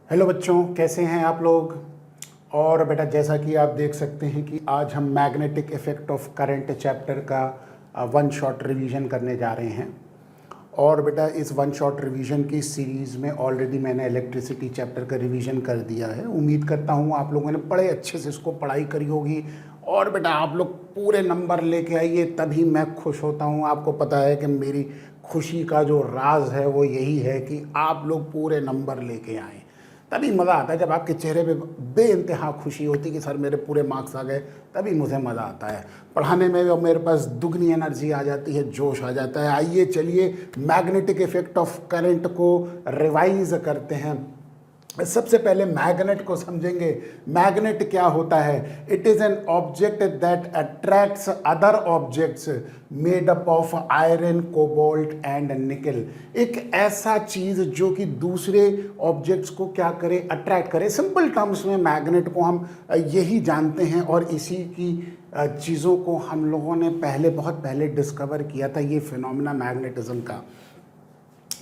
Hello बच्चों, कैसे हैं आप लोग। और बेटा, जैसा कि आप देख सकते हैं कि आज हम magnetic effect of current chapter का वन शॉट रिवीजन करने जा रहे हैं। और बेटा, इस वन शॉट रिवीजन की सीरीज़ में ऑलरेडी मैंने इलेक्ट्रिसिटी चैप्टर का रिवीजन कर दिया है। उम्मीद करता हूँ आप लोगों ने बड़े अच्छे से इसको पढ़ाई करी होगी। और बेटा, आप लोग पूरे नंबर लेके आइए, तभी मैं खुश होता हूँ। आपको पता है कि मेरी खुशी का जो राज है वो यही है कि आप लोग पूरे नंबर लेके आएँ। तभी मज़ा आता है, जब आपके चेहरे पे बेइंतहा खुशी होती कि सर मेरे पूरे मार्क्स आ गए, तभी मुझे मज़ा आता है पढ़ाने में। और मेरे पास दुगनी एनर्जी आ जाती है, जोश आ जाता है। आइए चलिए मैग्नेटिक इफेक्ट ऑफ करंट को रिवाइज करते हैं। सबसे पहले मैग्नेट को समझेंगे। मैग्नेट क्या होता है? It is an object that attracts other objects made up of iron, cobalt and निकल। एक ऐसा चीज़ जो कि दूसरे ऑब्जेक्ट्स को क्या करे? अट्रैक्ट करे। सिंपल टर्म्स में मैग्नेट को हम यही जानते हैं, और इसी की चीज़ों को हम लोगों ने बहुत पहले डिस्कवर किया था, ये फिनोमेना मैग्नेटिज्म का।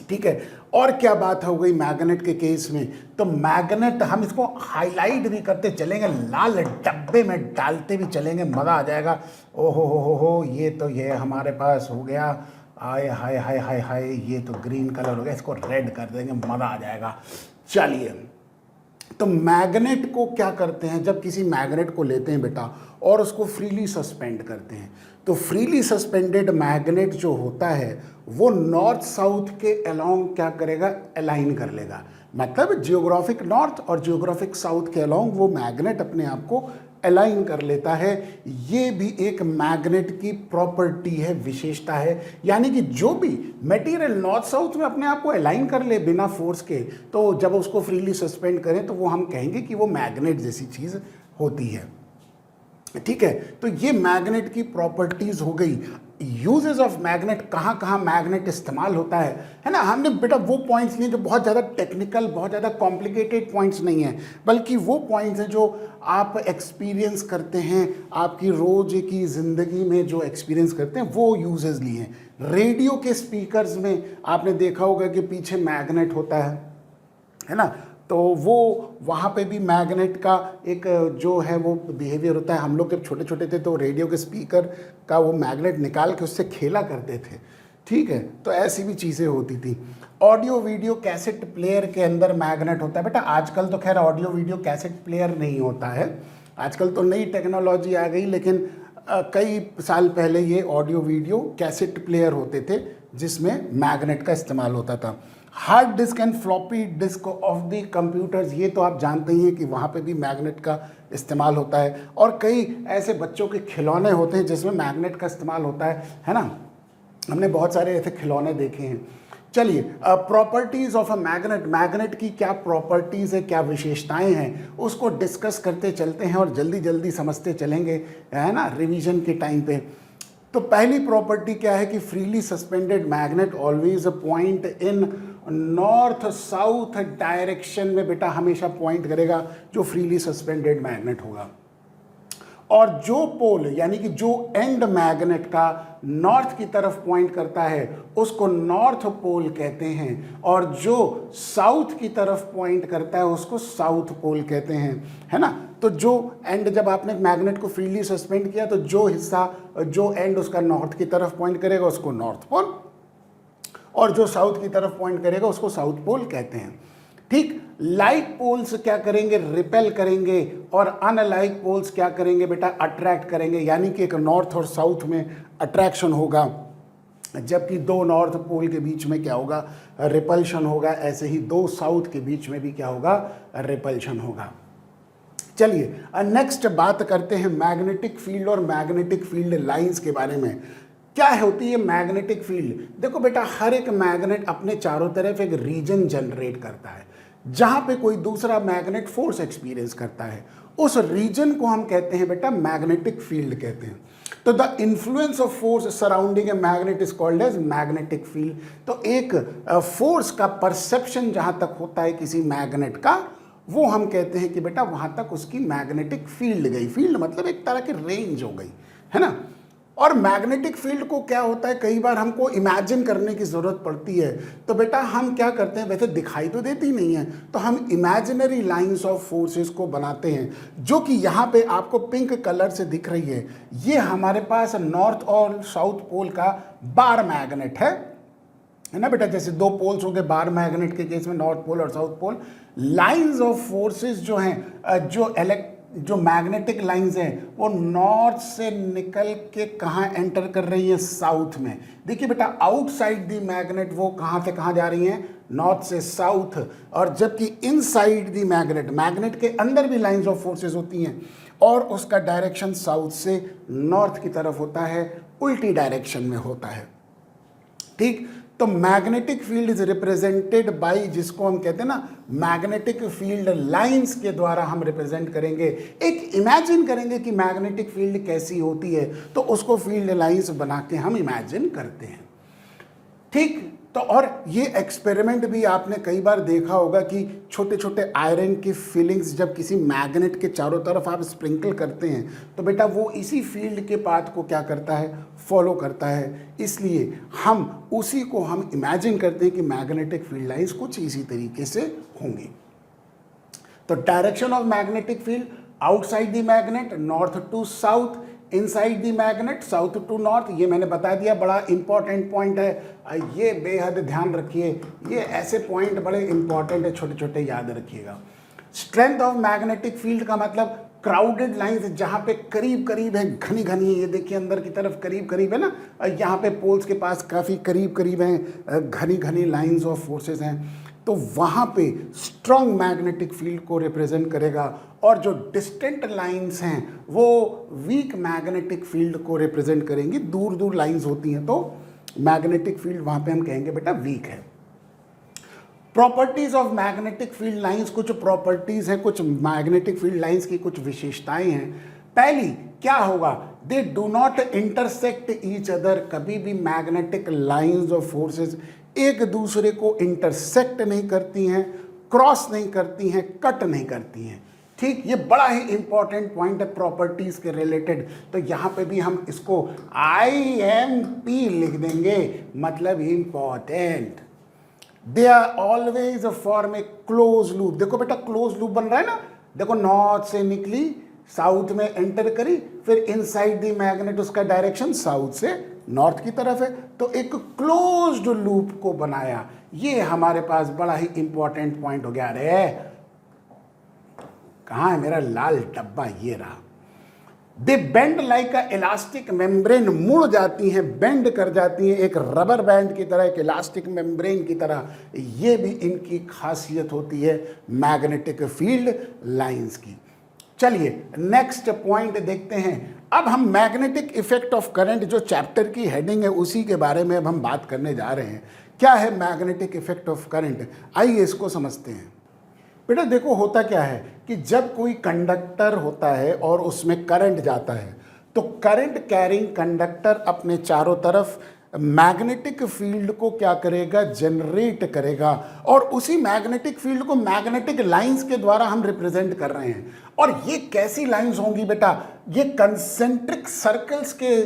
ठीक है। और क्या बात हो गई मैग्नेट के केस में? तो मैग्नेट हम इसको हाईलाइट भी करते चलेंगे, लाल डब्बे में डालते भी चलेंगे, मज़ा आ जाएगा। ओहो हो, ये हमारे पास हो गया। आय हाय हाय हाय हाय, ये तो ग्रीन कलर हो गया, इसको रेड कर देंगे, मज़ा आ जाएगा। चलिए, तो मैग्नेट को क्या करते हैं? जब किसी मैग्नेट को लेते हैं बेटा और उसको फ्रीली सस्पेंड करते हैं, तो फ्रीली सस्पेंडेड मैग्नेट जो होता है वो नॉर्थ साउथ के अलोंग क्या करेगा? अलाइन कर लेगा। मतलब जियोग्राफिक नॉर्थ और जियोग्राफिक साउथ के अलोंग वो मैग्नेट अपने आप को अलाइन कर लेता है। ये भी एक मैग्नेट की प्रॉपर्टी है, विशेषता है। यानी कि जो भी मटेरियल नॉर्थ साउथ में अपने आप को अलाइन कर ले बिना फोर्स के, तो जब उसको फ्रीली सस्पेंड करें तो वो हम कहेंगे कि वो मैग्नेट जैसी चीज़ होती है। ठीक है। तो ये मैग्नेट की प्रॉपर्टीज हो गई। यूजेस ऑफ मैग्नेट, कहाँ कहाँ मैग्नेट इस्तेमाल होता है ना। हमने बेटा वो पॉइंट्स लिए जो बहुत ज़्यादा टेक्निकल, बहुत ज़्यादा कॉम्प्लिकेटेड पॉइंट्स नहीं हैं, बल्कि वो पॉइंट्स हैं जो आप एक्सपीरियंस करते हैं, आपकी रोज़ की ज़िंदगी में जो एक्सपीरियंस करते हैं, वो यूजेस लिए हैं। रेडियो के स्पीकर्स में आपने देखा होगा कि पीछे मैग्नेट होता है ना। तो वो वहाँ पे भी मैग्नेट का एक जो है वो बिहेवियर होता है। हम लोग जब छोटे छोटे थे तो रेडियो के स्पीकर का वो मैग्नेट निकाल के उससे खेला करते थे। ठीक है। तो ऐसी भी चीज़ें होती थी। ऑडियो वीडियो कैसेट प्लेयर के अंदर मैग्नेट होता है बेटा। आजकल तो खैर ऑडियो वीडियो कैसेट प्लेयर नहीं होता है, आजकल तो नई टेक्नोलॉजी आ गई, लेकिन कई साल पहले ये ऑडियो वीडियो कैसेट प्लेयर होते थे जिसमें मैग्नेट का इस्तेमाल होता था। Hard disk and floppy disk of the computers, ये तो आप जानते ही हैं कि वहाँ पे भी मैग्नेट का इस्तेमाल होता है। और कई ऐसे बच्चों के खिलौने होते हैं जिसमें मैग्नेट का इस्तेमाल होता है ना। हमने बहुत सारे ऐसे खिलौने देखे हैं। चलिए, properties of a magnet, magnet की क्या प्रॉपर्टीज़ है, क्या विशेषताएं हैं, उसको डिस्कस करते चलते हैं और जल्दी जल्दी समझते चलेंगे, है ना, रिवीजन के टाइम पे। तो पहली प्रॉपर्टी क्या है कि freely suspended magnet always point in north south direction में बेटा हमेशा पॉइंट करेगा जो फ्रीली सस्पेंडेड मैग्नेट होगा। और जो पोल यानी कि जो एंड मैग्नेट का नॉर्थ की तरफ पॉइंट करता है उसको नॉर्थ पोल कहते हैं, और जो साउथ की तरफ पॉइंट करता है उसको साउथ पोल कहते हैं, है ना। तो जो एंड, जब आपने मैग्नेट को फ्रीली सस्पेंड किया तो जो हिस्सा, जो एंड उसका नॉर्थ की तरफ पॉइंट करेगा उसको नॉर्थ पोल, और जो साउथ की तरफ पॉइंट करेगा उसको साउथ पोल कहते हैं। ठीक। लाइक पोल्स क्या करेंगे? रिपेल करेंगे, और अनलाइक पोल्स क्या करेंगे बेटा? अट्रैक्ट करेंगे। यानी कि एक नॉर्थ और साउथ में अट्रैक्शन होगा, जबकि दो नॉर्थ पोल के बीच में क्या होगा? रिपल्शन होगा। ऐसे ही दो साउथ के बीच में भी क्या होगा? रिपल्शन होगा। चलिए, नेक्स्ट बात करते हैं मैग्नेटिक फील्ड और मैग्नेटिक फील्ड लाइंस के बारे में। क्या होती है मैग्नेटिक फील्ड? देखो बेटा, हर एक मैग्नेट अपने चारों तरफ एक रीजन जनरेट करता है जहां पे कोई दूसरा मैग्नेट फोर्स एक्सपीरियंस करता है। उस रीजन को हम कहते हैं बेटा मैग्नेटिक फील्ड कहते हैं। तो the influence of force surrounding a magnet is called as magnetic field. तो एक फोर्स का परसेप्शन जहां तक होता है किसी मैग्नेट का, वो हम कहते हैं कि बेटा वहां तक उसकी मैग्नेटिक फील्ड गई। फील्ड मतलब एक तरह की रेंज हो गई, है ना। और मैग्नेटिक फील्ड को क्या होता है, कई बार हमको इमेजिन करने की ज़रूरत पड़ती है। तो बेटा हम क्या करते हैं, वैसे दिखाई तो देती नहीं है, तो हम इमेजिनरी लाइंस ऑफ फोर्सेस को बनाते हैं, जो कि यहाँ पे आपको पिंक कलर से दिख रही है। ये हमारे पास नॉर्थ और साउथ पोल का बार मैग्नेट है ना बेटा। जैसे दो पोल्स हो गए बार मैग्नेट के केस में, नॉर्थ पोल और south pole. Lines of forces जो हैं, जो मैग्नेटिक लाइंस हैं, वो नॉर्थ से निकल के कहाँ एंटर कर रही है, साउथ में। देखिए बेटा, आउटसाइड दी मैग्नेट वो कहाँ से कहाँ जा रही हैं, नॉर्थ से साउथ। और जबकि इनसाइड दी मैग्नेट, मैग्नेट के अंदर भी लाइंस ऑफ फोर्सेस होती हैं और उसका डायरेक्शन साउथ से नॉर्थ की तरफ होता है, उल्टी डायरेक्शन में होता है। ठीक, तो magnetic field is represented by, जिसको हम कहते हैं ना मैग्नेटिक फील्ड लाइंस के द्वारा हम रिप्रेजेंट करेंगे। एक इमेजिन करेंगे कि मैग्नेटिक फील्ड कैसी होती है, तो उसको फील्ड लाइंस बना के हम इमेजिन करते हैं। ठीक, तो और ये एक्सपेरिमेंट भी आपने कई बार देखा होगा कि छोटे छोटे आयरन की फिलिंग्स जब किसी मैग्नेट के चारों तरफ आप स्प्रिंकल करते हैं, तो बेटा वो इसी फील्ड के पाथ को क्या करता है, फॉलो करता है। इसलिए हम उसी को हम इमेजिन करते हैं कि मैग्नेटिक फील्ड लाइंस कुछ इसी तरीके से होंगी। तो direction of magnetic field, outside the magnet north to south, inside the magnet south to north. ये मैंने बता दिया, बड़ा इंपॉर्टेंट पॉइंट है, ये बेहद ध्यान रखिए। ये ऐसे पॉइंट बड़े इंपॉर्टेंट है, छोटे छोटे याद रखिएगा। स्ट्रेंथ ऑफ मैग्नेटिक फील्ड का मतलब क्राउडेड लाइंस, जहाँ पे करीब करीब है, घनी घनी, ये देखिए अंदर की तरफ करीब करीब है ना, यहाँ पे पोल्स के पास काफ़ी करीब करीब हैं, घनी घनी लाइंस ऑफ फोर्सेस हैं, तो वहाँ पे स्ट्रॉन्ग मैग्नेटिक फील्ड को रिप्रेजेंट करेगा। और जो डिस्टेंट लाइंस हैं वो वीक मैग्नेटिक फील्ड को रिप्रेजेंट करेंगी। दूर दूर लाइंस होती हैं तो मैग्नेटिक फील्ड वहाँ पे हम कहेंगे बेटा वीक है। Properties of magnetic field lines, कुछ प्रॉपर्टीज हैं, कुछ मैग्नेटिक फील्ड लाइंस की कुछ विशेषताएं हैं। पहली क्या होगा, they do not intersect each other. कभी भी मैग्नेटिक लाइंस ऑफ फोर्सेस एक दूसरे को इंटरसेक्ट नहीं करती हैं, क्रॉस नहीं करती हैं, कट नहीं करती हैं। ठीक, ये बड़ा ही इंपॉर्टेंट पॉइंट है प्रॉपर्टीज के रिलेटेड। तो यहाँ पे भी हम इसको IMP लिख देंगे, मतलब important. They are always form a close loop. देखो बेटा क्लोज लूप बन रहा है ना, देखो नॉर्थ से निकली, साउथ में एंटर करी, फिर इनसाइड द मैग्नेट उसका डायरेक्शन साउथ से नॉर्थ की तरफ है, तो एक क्लोज्ड लूप को बनाया। ये हमारे पास बड़ा ही इंपॉर्टेंट पॉइंट हो गया। अरे कहाँ है मेरा लाल डब्बा, ये रहा। They bend like a elastic membrane, मुड़ जाती हैं, बेंड कर जाती हैं एक रबर बैंड की तरह, एक इलास्टिक मेम्ब्रेन की तरह। ये भी इनकी खासियत होती है मैग्नेटिक फील्ड लाइंस की। चलिए नेक्स्ट पॉइंट देखते हैं। अब हम मैग्नेटिक इफेक्ट ऑफ करंट, जो चैप्टर की हेडिंग है उसी के बारे में अब हम बात करने जा रहे हैं। क्या है मैग्नेटिक इफेक्ट ऑफ करंट, आइए इसको समझते हैं। बेटा देखो होता क्या है कि जब कोई कंडक्टर होता है और उसमें करंट जाता है, तो करंट कैरिंग कंडक्टर अपने चारों तरफ मैग्नेटिक फील्ड को क्या करेगा, जनरेट करेगा। और उसी मैग्नेटिक फील्ड को मैग्नेटिक लाइंस के द्वारा हम रिप्रेजेंट कर रहे हैं। और ये कैसी लाइंस होंगी बेटा, ये कंसेंट्रिक सर्कल्स के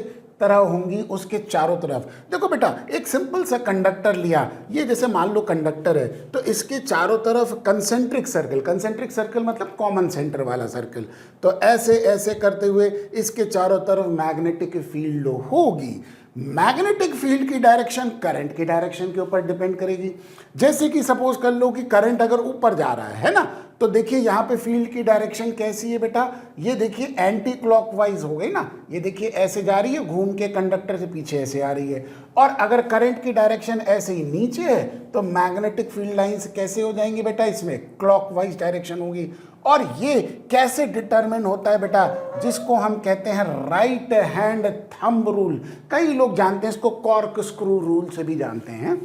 तरह होंगी उसके चारों तरफ। देखो बेटा एक सिंपल सा कंडक्टर लिया, ये जैसे मान लो कंडक्टर है, तो इसके चारों तरफ कंसेंट्रिक सर्कल, कंसेंट्रिक सर्कल मतलब कॉमन सेंटर वाला सर्कल, तो ऐसे ऐसे करते हुए इसके चारों तरफ मैग्नेटिक फील्ड होगी। मैग्नेटिक फील्ड की डायरेक्शन करंट की डायरेक्शन के ऊपर डिपेंड करेगी। जैसे कि सपोज कर लो कि करंट अगर ऊपर जा रहा है ना, तो देखिए यहाँ पे फील्ड की डायरेक्शन कैसी है बेटा, ये देखिए एंटी क्लॉकवाइज हो गई ना, ये देखिए ऐसे जा रही है, घूम के कंडक्टर से पीछे ऐसे आ रही है। और अगर करंट की डायरेक्शन ऐसे ही नीचे है, तो मैग्नेटिक फील्ड लाइंस कैसे हो जाएंगी बेटा, इसमें क्लॉकवाइज डायरेक्शन होगी। और ये कैसे डिटरमिन होता है बेटा, जिसको हम कहते हैं राइट हैंड थंब रूल। कई लोग जानते हैं इसको कॉर्क स्क्रू रूल से भी जानते हैं।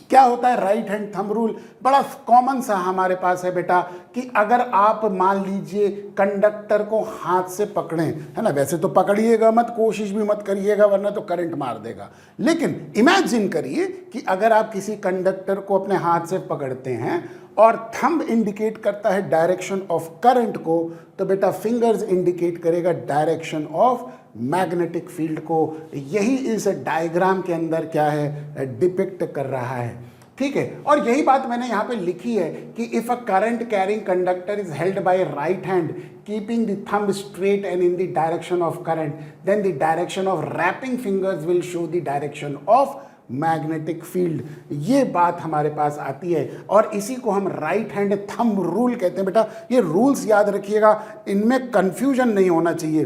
क्या होता है राइट हैंड थंब रूल, बड़ा कॉमन सा हमारे पास है बेटा, कि अगर आप मान लीजिए कंडक्टर को हाथ से पकड़ें, है ना, वैसे तो पकड़िएगा मत, कोशिश भी मत करिएगा वरना तो करंट मार देगा, लेकिन इमेजिन करिए कि अगर आप किसी कंडक्टर को अपने हाथ से पकड़ते हैं और थंब इंडिकेट करता है डायरेक्शन ऑफ करंट को, तो बेटा फिंगर्स इंडिकेट करेगा डायरेक्शन ऑफ मैग्नेटिक फील्ड को। यही इस डायग्राम के अंदर क्या है, डिपिक्ट कर रहा है। ठीक है, और यही बात मैंने यहाँ पे लिखी है कि if a current carrying conductor is held by right hand keeping the thumb straight and in the direction of current, then the direction of wrapping fingers will show the direction of magnetic field. ये बात हमारे पास आती है और इसी को हम right hand thumb rule कहते हैं। बेटा ये रूल्स याद रखिएगा, इनमें कंफ्यूजन नहीं होना चाहिए।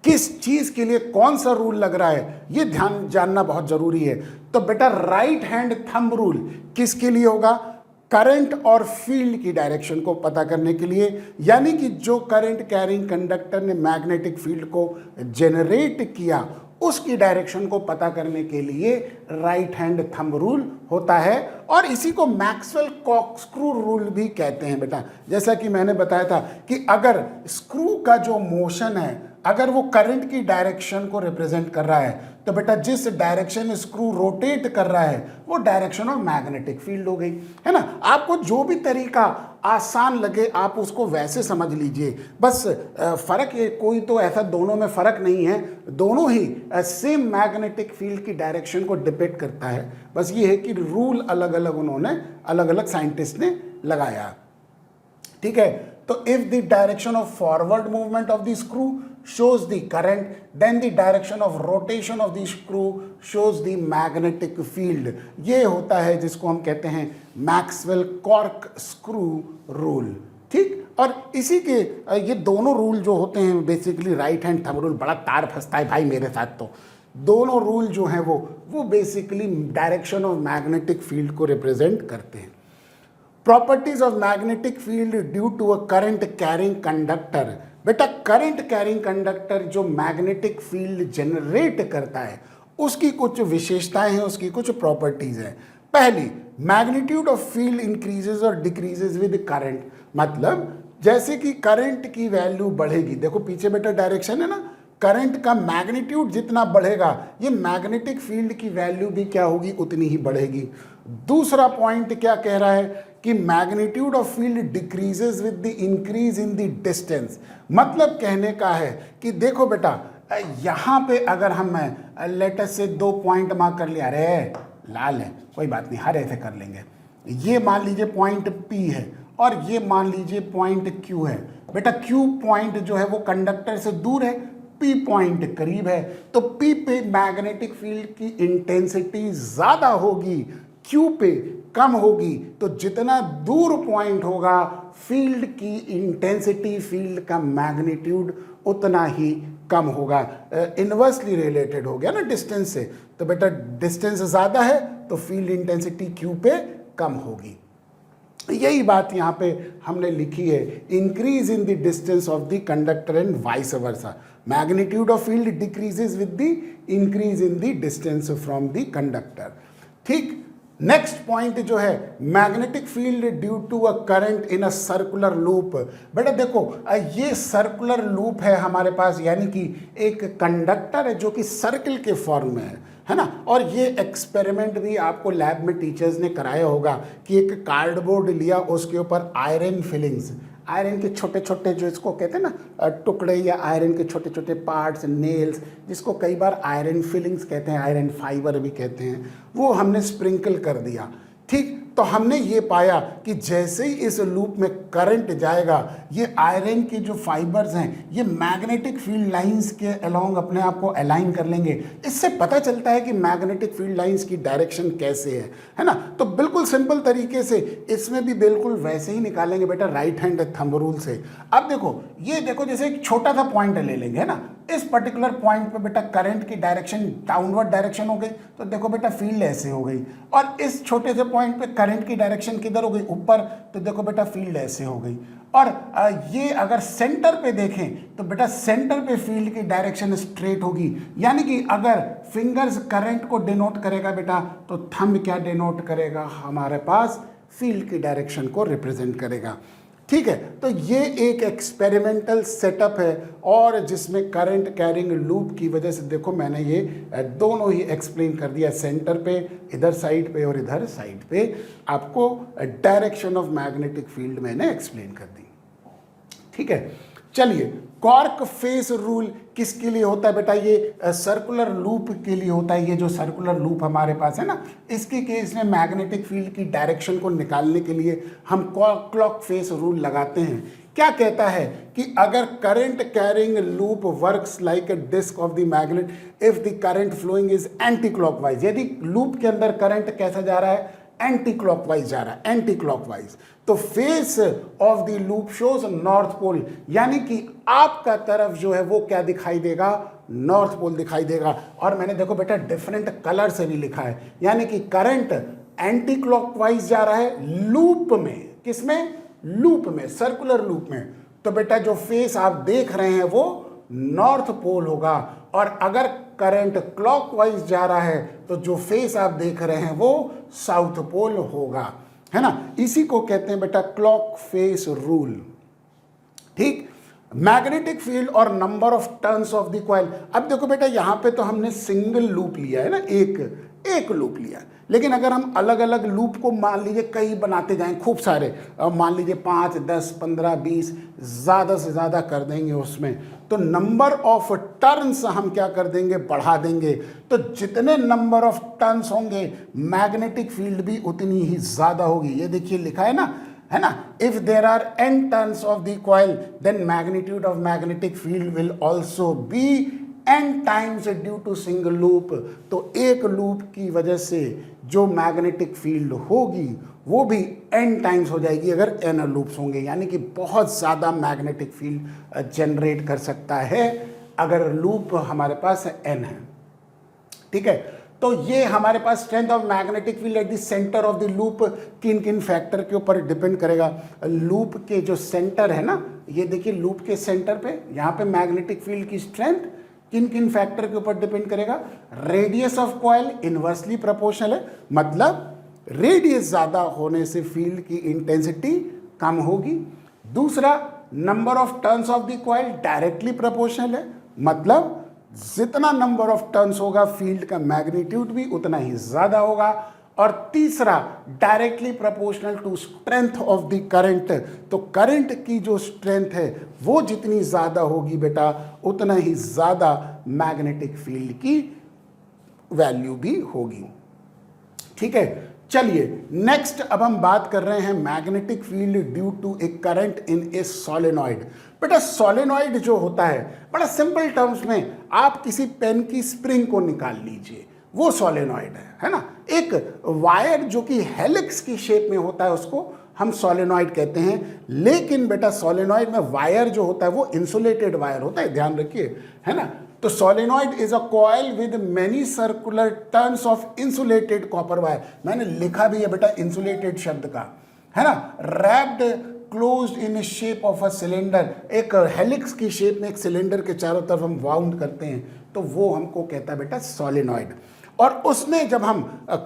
किस चीज के लिए कौन सा रूल लग रहा है ये ध्यान जानना बहुत जरूरी है। तो बेटा राइट हैंड थंब रूल किसके लिए होगा, करंट और फील्ड की डायरेक्शन को पता करने के लिए, यानी कि जो करंट कैरिंग कंडक्टर ने मैग्नेटिक फील्ड को जनरेट किया उसकी डायरेक्शन को पता करने के लिए राइट हैंड थंब रूल होता है। और इसी को मैक्सवेल कॉर्कस्क्रू रूल भी कहते हैं। बेटा जैसा कि मैंने बताया था कि अगर स्क्रू का जो मोशन है अगर वो करंट की डायरेक्शन को रिप्रेजेंट कर रहा है तो बेटा जिस डायरेक्शन में स्क्रू रोटेट कर रहा है वो डायरेक्शन ऑफ मैग्नेटिक फील्ड हो गई, है ना। आपको जो भी तरीका आसान लगे आप उसको वैसे समझ लीजिए, बस फर्क ये कोई तो ऐसा दोनों में फर्क नहीं है, दोनों ही सेम मैग्नेटिक फील्ड की डायरेक्शन को डिपेक्ट करता है। बस ये है कि रूल अलग अलग उन्होंने अलग अलग साइंटिस्ट ने लगाया। ठीक है, तो if the direction of forward movement of the screw shows the current, then the direction of rotation of the screw shows the magnetic field। ये होता है जिसको हम कहते हैं मैक्सवेल कॉर्क स्क्रू रूल। ठीक, और इसी के ये दोनों रूल जो होते हैं basically right hand thumb rule, बड़ा तार फंसता है भाई मेरे साथ, तो दोनों रूल जो हैं वो basically direction of magnetic field को रिप्रेजेंट करते हैं। Properties of magnetic field due to a current carrying conductor. बेटा करंट कैरिंग कंडक्टर जो मैग्नेटिक फील्ड जनरेट करता है उसकी कुछ विशेषताएं हैं, उसकी कुछ प्रॉपर्टीज हैं। पहली, मैग्नीट्यूड ऑफ फील्ड इंक्रीजेज और डिक्रीजेज विद करंट। मतलब जैसे कि करंट की वैल्यू बढ़ेगी, देखो पीछे बेटा डायरेक्शन है ना, करंट का मैग्नीट्यूड जितना बढ़ेगा ये मैग्नेटिक फील्ड की वैल्यू भी क्या होगी, उतनी ही बढ़ेगी। दूसरा पॉइंट क्या कह रहा है कि magnitude of field decreases with the increase in the distance. मतलब कहने का है कि देखो बेटा यहाँ पे अगर हम लेटस से 2 पॉइंट मार्क कर लिया, अरे लाल है कोई बात नहीं, हर ऐसे कर लेंगे। ये मान लीजिए पॉइंट P है और ये मान लीजिए पॉइंट Q है। बेटा Q पॉइंट जो है वो कंडक्टर से दूर है, P पॉइंट करीब है, तो P पे मैग्नेटिक फील्ड की इंटेंसिटी ज़्यादा होगी, Q पे कम होगी। तो जितना दूर पॉइंट होगा फील्ड की इंटेंसिटी, फील्ड का मैग्नीट्यूड उतना ही कम होगा। इन्वर्सली रिलेटेड हो गया ना डिस्टेंस से, तो बेटा डिस्टेंस ज़्यादा है तो फील्ड इंटेंसिटी Q पे कम होगी। यही बात यहाँ पे हमने लिखी है, increase in the distance of the conductor and vice versa. Magnitude of field decreases with the increase in the distance from the conductor. ठीक, नेक्स्ट पॉइंट जो है magnetic field due to a current in a circular loop. बेटा देखो ये circular loop है हमारे पास, यानी कि एक कंडक्टर है जो कि सर्कल के फॉर्म में है ना। और ये एक्सपेरिमेंट भी आपको लैब में टीचर्स ने कराया होगा कि एक कार्डबोर्ड लिया, उसके ऊपर आयरन फिलिंग्स, आयरन के छोटे छोटे जो इसको कहते हैं ना टुकड़े, या आयरन के छोटे छोटे पार्ट्स, नेल्स, जिसको कई बार आयरन फिलिंग्स कहते हैं, आयरन फाइबर भी कहते हैं, वो हमने स्प्रिंकल कर दिया। ठीक, तो हमने ये पाया कि जैसे ही इस लूप में करंट जाएगा ये आयरन के जो फाइबर्स हैं ये मैग्नेटिक फील्ड लाइंस के अलोंग अपने आप को अलाइन कर लेंगे। इससे पता चलता है कि मैग्नेटिक फील्ड लाइंस की डायरेक्शन कैसे है ना। तो बिल्कुल सिंपल तरीके से इसमें भी बिल्कुल वैसे ही निकालेंगे बेटा राइट हैंड थंब रूल से। अब देखो ये देखो जैसे एक छोटा सा पॉइंट ले लेंगे है ना, इस पर्टिकुलर पॉइंट पे बेटा करंट की डायरेक्शन डाउनवर्ड डायरेक्शन हो गई, तो देखो बेटा फील्ड ऐसे हो गई। और इस छोटे से पॉइंट पे करंट की डायरेक्शन किधर हो गई, ऊपर, तो देखो बेटा फील्ड ऐसे हो गई। और ये अगर सेंटर पे देखें तो बेटा सेंटर पे फील्ड की डायरेक्शन स्ट्रेट होगी। यानी कि अगर फिंगर्स करंट को डिनोट करेगा बेटा, तो थंब क्या डिनोट करेगा, हमारे पास फील्ड की डायरेक्शन को रिप्रेजेंट करेगा। ठीक है, तो ये एक एक्सपेरिमेंटल सेटअप है और जिसमें करंट कैरिंग लूप की वजह से देखो मैंने ये दोनों ही एक्सप्लेन कर दिया, सेंटर पे, इधर साइड पे और इधर साइड पे आपको डायरेक्शन ऑफ मैग्नेटिक फील्ड मैंने एक्सप्लेन कर दी। ठीक है, चलिए कॉर्क फेस रूल किसके लिए होता है बेटा? ये सर्कुलर लूप के लिए होता है। ये जो सर्कुलर लूप हमारे पास है ना, इसके केस में मैग्नेटिक फील्ड की डायरेक्शन को निकालने के लिए हम क्लॉक फेस रूल लगाते हैं। क्या कहता है कि अगर current carrying loop works like a disc of the magnet if the current flowing is anti clockwise, यदि लूप के अंदर करंट कैसा जा रहा है? एंटी क्लॉकवाइज जा रहा है, एंटी क्लॉकवाइज, तो face of the loop shows north pole, यानी कि आपका तरफ जो है वो क्या दिखाई देगा? नॉर्थ पोल दिखाई देगा। और मैंने देखो बेटा डिफरेंट कलर से भी लिखा है, यानी कि करंट एंटी क्लॉकवाइज जा रहा है लूप में। किसमें? लूप में, सर्कुलर लूप में। तो बेटा जो फेस आप देख रहे हैं वो नॉर्थ पोल होगा, और अगर करंट क्लॉकवाइज जा रहा है तो जो फेस आप देख रहे हैं वो साउथ पोल होगा, है ना। इसी को कहते हैं बेटा क्लॉक फेस रूल। ठीक, मैग्नेटिक फील्ड और number of turns of the coil. अब देखो बेटा यहां पे तो हमने सिंगल लूप लिया है ना, एक लूप लिया, लेकिन अगर हम अलग अलग लूप को मान लीजिए कई बनाते जाएं, खूब सारे, मान लीजिए 5, 10, 15, 20, ज़्यादा से ज़्यादा कर देंगे उसमें, तो नंबर ऑफ टर्न्स हम क्या कर देंगे? बढ़ा देंगे। तो जितने नंबर ऑफ टर्न्स होंगे मैग्नेटिक फील्ड भी उतनी ही ज़्यादा होगी। ये देखिए लिखा है ना, if there are n turns of the coil then magnitude of magnetic field will also be n times due to single loop. तो एक लूप की वजह से जो मैग्नेटिक फील्ड होगी वो भी n टाइम्स हो जाएगी अगर n लूप्स होंगे, यानी कि बहुत ज़्यादा मैग्नेटिक फील्ड जनरेट कर सकता है अगर लूप हमारे पास n है। ठीक है, तो ये हमारे पास strength of magnetic field at the centre of the loop किन किन फैक्टर के ऊपर डिपेंड करेगा? लूप के जो सेंटर है ना, ये देखिए लूप के सेंटर पे यहाँ पे मैग्नेटिक फील्ड की स्ट्रेंथ किन किन फैक्टर के ऊपर डिपेंड करेगा? Radius of coil inversely proportional है, मतलब रेडियस ज्यादा होने से फील्ड की इंटेंसिटी कम होगी। दूसरा, number of turns of the coil directly proportional है, मतलब जितना नंबर ऑफ टर्न्स होगा फील्ड का मैग्नीट्यूड भी उतना ही ज्यादा होगा। और तीसरा, directly proportional to strength of the current, तो करंट की जो स्ट्रेंथ है वो जितनी ज्यादा होगी बेटा उतना ही ज्यादा मैग्नेटिक फील्ड की वैल्यू भी होगी। ठीक है, चलिए नेक्स्ट अब हम बात कर रहे हैं magnetic field due to a current in a solenoid. बेटा सोलेनॉइड जो होता है, बड़ा सिंपल टर्म्स में आप किसी पेन की स्प्रिंग को निकाल लीजिए, वो सोलेनॉइड है ना। एक वायर जो कि हेलिक्स की शेप में होता है उसको हम सोलेनॉइड कहते हैं, लेकिन बेटा सोलेनॉइड में वायर जो होता है वो इंसुलेटेड वायर होता है, ध्यान रखिए, है ना। तो solenoid is a coil with many circular turns of insulated copper wire. मैंने लिखा भी है बेटा इंसुलेटेड शब्द का, है ना। Wrapped closed in shape of a cylinder, एक हेलिक्स की शेप में एक सिलेंडर के चारों तरफ हम वाउंड करते हैं, तो वो हमको कहता है बेटा सोलेनॉइड। और उसमें जब हम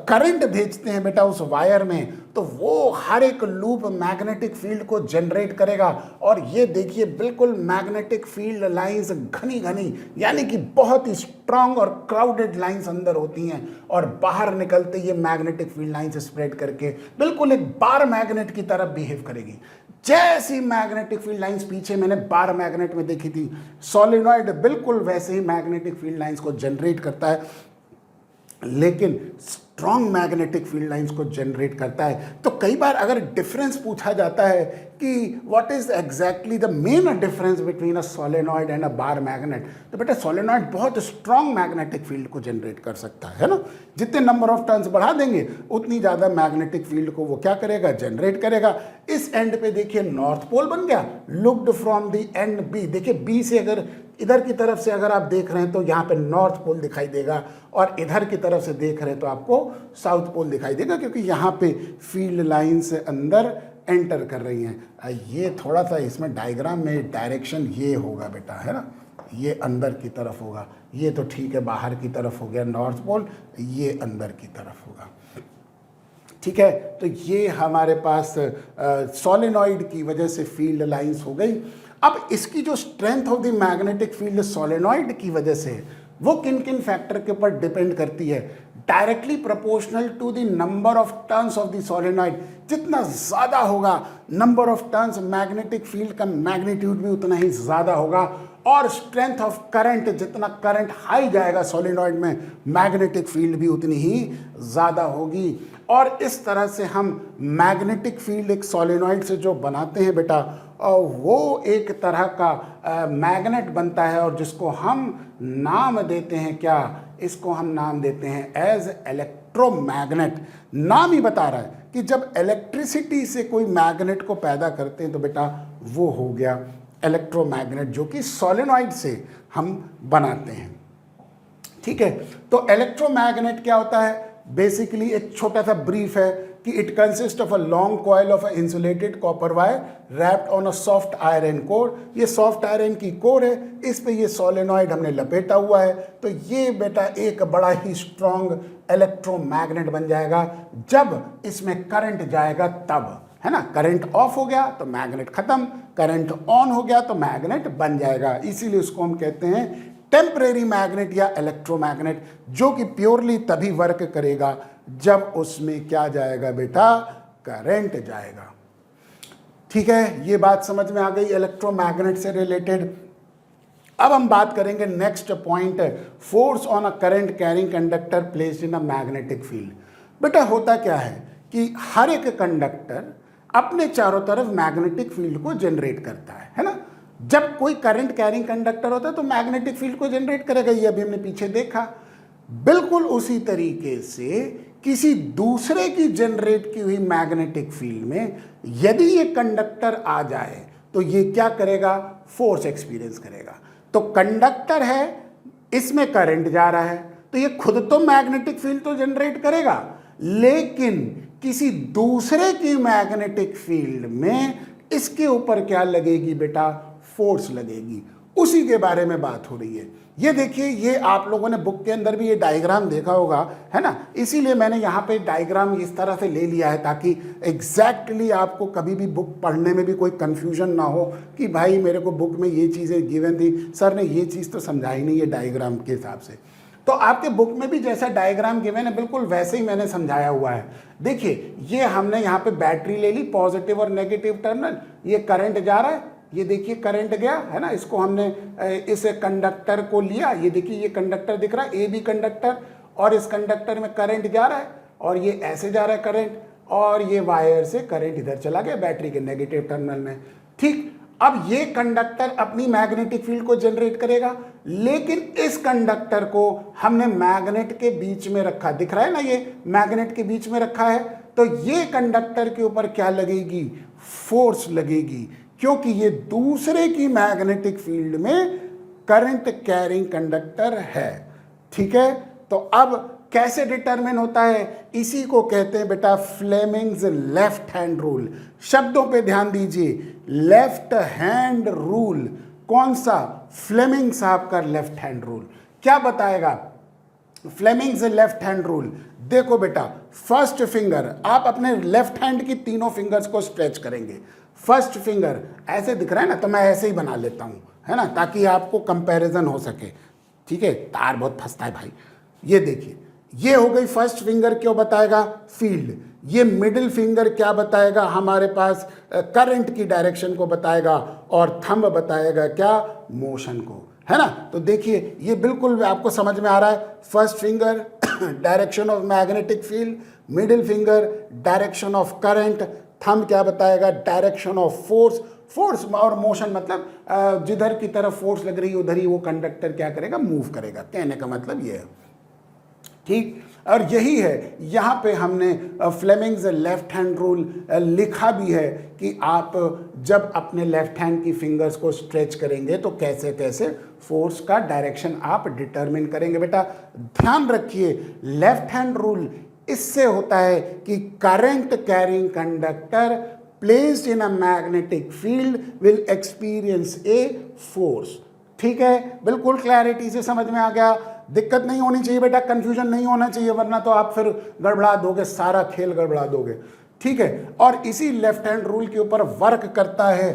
करंट भेजते हैं बेटा उस वायर में, तो वो हर एक लूप मैग्नेटिक फील्ड को जनरेट करेगा। और ये देखिए बिल्कुल मैग्नेटिक फील्ड लाइंस घनी घनी, यानी कि बहुत ही स्ट्रांग और क्राउडेड लाइंस अंदर होती हैं, और बाहर निकलते ये मैग्नेटिक फील्ड लाइंस स्प्रेड करके बिल्कुल एक बार मैग्नेट की तरफ बिहेव करेगी। जैसी मैग्नेटिक फील्ड लाइंस पीछे मैंने बार मैग्नेट में देखी थी, सोलेनॉइड बिल्कुल वैसे ही मैग्नेटिक फील्ड लाइंस को जनरेट करता है, लेकिन स्ट्रॉन्ग मैग्नेटिक फील्ड लाइंस को जनरेट करता है। तो कई बार अगर डिफरेंस पूछा जाता है कि what is exactly the main difference between a solenoid and a bar magnet, तो बेटा सोलेनॉइड बहुत स्ट्रॉन्ग मैग्नेटिक फील्ड को जनरेट कर सकता है ना। जितने नंबर ऑफ टर्न्स बढ़ा देंगे उतनी ज़्यादा मैग्नेटिक फील्ड को वो क्या करेगा? जनरेट करेगा। इस एंड पे देखिए नॉर्थ पोल बन गया, looked from the end B, देखिए बी से अगर इधर की तरफ से अगर आप देख रहे हैं तो यहाँ पे नॉर्थ पोल दिखाई देगा, और इधर की तरफ से देख रहे हैं तो आपको साउथ पोल दिखाई देगा, क्योंकि यहाँ पे फील्ड लाइन से अंदर एंटर कर रही हैं। ये थोड़ा सा इसमें डायग्राम में डायरेक्शन ये होगा बेटा, है ना, ये अंदर की तरफ होगा, ये तो ठीक है बाहर की तरफ हो गया नॉर्थ पोल, ये अंदर की तरफ होगा। ठीक है, तो ये हमारे पास सोलेनॉइड की वजह से फील्ड लाइंस हो गई। अब इसकी जो strength of the magnetic field solenoid की वजह से वो किन किन फैक्टर के ऊपर डिपेंड करती है, directly proportional to the number of turns of the solenoid. जितना ज़्यादा होगा number of turns, magnetic field का मैग्नीट्यूड भी उतना ही ज़्यादा होगा, और स्ट्रेंथ ऑफ करंट, जितना करंट हाई जाएगा सोलेनॉइड में, मैग्नेटिक फील्ड भी उतनी ही ज़्यादा होगी। और इस तरह से हम मैग्नेटिक फील्ड एक सोलेनॉइड से जो बनाते हैं बेटा, वो एक तरह का मैग्नेट बनता है, और जिसको हम नाम देते हैं क्या, इसको हम नाम देते हैं एज इलेक्ट्रोमैग्नेट। नाम ही बता रहा है कि जब इलेक्ट्रिसिटी से कोई मैग्नेट को पैदा करते हैं तो बेटा वो हो गया इलेक्ट्रोमैग्नेट, जो कि सोलेनॉइड से हम बनाते हैं। ठीक है, तो इलेक्ट्रोमैग्नेट क्या होता है, बेसिकली एक छोटा सा ब्रीफ है कि it consist of a long coil of insulated copper wire wrapped on a soft iron core. ये सॉफ्ट आयरन की कोर है, इस पे ये सोलेनॉइड हमने लपेटा हुआ है। तो ये बेटा एक बड़ा ही स्ट्रॉन्ग इलेक्ट्रोमैग्नेट बन जाएगा जब इसमें करंट जाएगा तब, है ना। करंट ऑफ हो गया तो मैग्नेट खत्म, करंट ऑन हो गया तो मैग्नेट बन जाएगा। इसीलिए उसको हम कहते हैं टेम्परेरी मैग्नेट या इलेक्ट्रोमैग्नेट, जो कि प्योरली तभी वर्क करेगा जब उसमें क्या जाएगा बेटा, करंट जाएगा। ठीक है, ये बात समझ में आ गई इलेक्ट्रोमैग्नेट से रिलेटेड। अब हम बात करेंगे next point, force on a current carrying conductor placed in a magnetic field. बेटा होता क्या है कि हर एक कंडक्टर अपने चारों तरफ मैग्नेटिक फील्ड को जनरेट करता है ना। जब कोई करंट कैरिंग कंडक्टर होता है तो मैग्नेटिक फील्ड को जनरेट करेगा, ये अभी हमने पीछे देखा। बिल्कुल उसी तरीके से किसी दूसरे की जनरेट की हुई मैग्नेटिक फील्ड में यदि ये कंडक्टर आ जाए तो ये क्या करेगा, फोर्स एक्सपीरियंस करेगा। तो कंडक्टर है, इसमें करंट जा रहा है, तो ये खुद तो मैग्नेटिक फील्ड तो जनरेट करेगा, लेकिन किसी दूसरे की मैग्नेटिक फील्ड में इसके ऊपर क्या लगेगी बेटा, फोर्स लगेगी। उसी के बारे में बात हो रही है। ये देखिए, ये आप लोगों ने बुक के अंदर भी ये डायग्राम देखा होगा, है ना। इसीलिए मैंने यहाँ पे डायग्राम इस तरह से ले लिया है ताकि एग्जैक्टली आपको कभी भी बुक पढ़ने में भी कोई कंफ्यूजन ना हो कि भाई मेरे को बुक में ये चीज़ें गिवन थी, सर ने ये चीज़ तो समझाई नहीं है डायग्राम के हिसाब से। तो आपके बुक में भी जैसा डायग्राम गिवन है बिल्कुल वैसे ही मैंने समझाया हुआ है। देखिए, ये हमने यहाँ पे बैटरी ले ली, पॉजिटिव और नेगेटिव टर्मिनल, ये करंट जा रहा है, ये देखिए करंट गया, है ना। इसको हमने इस कंडक्टर को लिया, ये देखिए ये कंडक्टर दिख रहा है, ए बी कंडक्टर, और इस कंडक्टर में करंट जा रहा है और ये ऐसे जा रहा है करंट, और ये वायर से करंट इधर चला गया बैटरी के नेगेटिव टर्मिनल में। ठीक, अब ये कंडक्टर अपनी मैग्नेटिक फील्ड को जनरेट करेगा, लेकिन इस कंडक्टर को हमने मैग्नेट के बीच में रखा, दिख रहा है ना, ये मैग्नेट के बीच में रखा है। तो ये कंडक्टर के ऊपर क्या लगेगी, फोर्स लगेगी, क्योंकि ये दूसरे की मैग्नेटिक फील्ड में करंट कैरिंग कंडक्टर है। ठीक है, तो अब कैसे डिटरमिन होता है, इसी को कहते हैं बेटा फ्लेमिंग्स लेफ्ट हैंड रूल। शब्दों पे ध्यान दीजिए, लेफ्ट हैंड रूल। कौन सा, फ्लेमिंग साहब का लेफ्ट हैंड रूल क्या बताएगा, फ्लेमिंग्स लेफ्ट हैंड रूल। देखो बेटा, फर्स्ट फिंगर, आप अपने लेफ्ट हैंड की तीनों फिंगर्स को स्ट्रेच करेंगे। फर्स्ट फिंगर ऐसे दिख रहा है ना, तो मैं ऐसे ही बना लेता हूं, है ना, ताकि आपको कंपैरिजन हो सके। ठीक है, तार बहुत फंसता है भाई। ये देखिए, ये हो गई फर्स्ट फिंगर, क्यों बताएगा, फील्ड। ये मिडिल फिंगर क्या बताएगा, हमारे पास करंट की डायरेक्शन को बताएगा, और थंब बताएगा क्या, मोशन को, है ना। तो देखिए, ये बिल्कुल आपको समझ में आ रहा है। First finger direction of magnetic field, middle finger direction of current, thumb क्या बताएगा, डायरेक्शन ऑफ फोर्स। फोर्स और मोशन मतलब जिधर की तरफ फोर्स लग रही है उधर ही वो कंडक्टर क्या करेगा, मूव करेगा। कहने का मतलब ये है। ठीक, और यही है यहाँ पे हमने फ्लेमिंग्स लेफ्ट हैंड रूल लिखा भी है कि आप जब अपने लेफ्ट हैंड की फिंगर्स को स्ट्रेच करेंगे तो कैसे कैसे फोर्स का डायरेक्शन आप डिटरमिन करेंगे। बेटा ध्यान रखिए, लेफ्ट हैंड रूल इससे होता है कि current carrying conductor placed in a magnetic field will experience a force. ठीक है, बिल्कुल क्लैरिटी से समझ में आ गया। दिक्कत नहीं होनी चाहिए बेटा, कंफ्यूजन नहीं होना चाहिए, वरना तो आप फिर गड़बड़ा दोगे, सारा खेल गड़बड़ा दोगे। ठीक है, और इसी लेफ्ट हैंड रूल के ऊपर वर्क करता है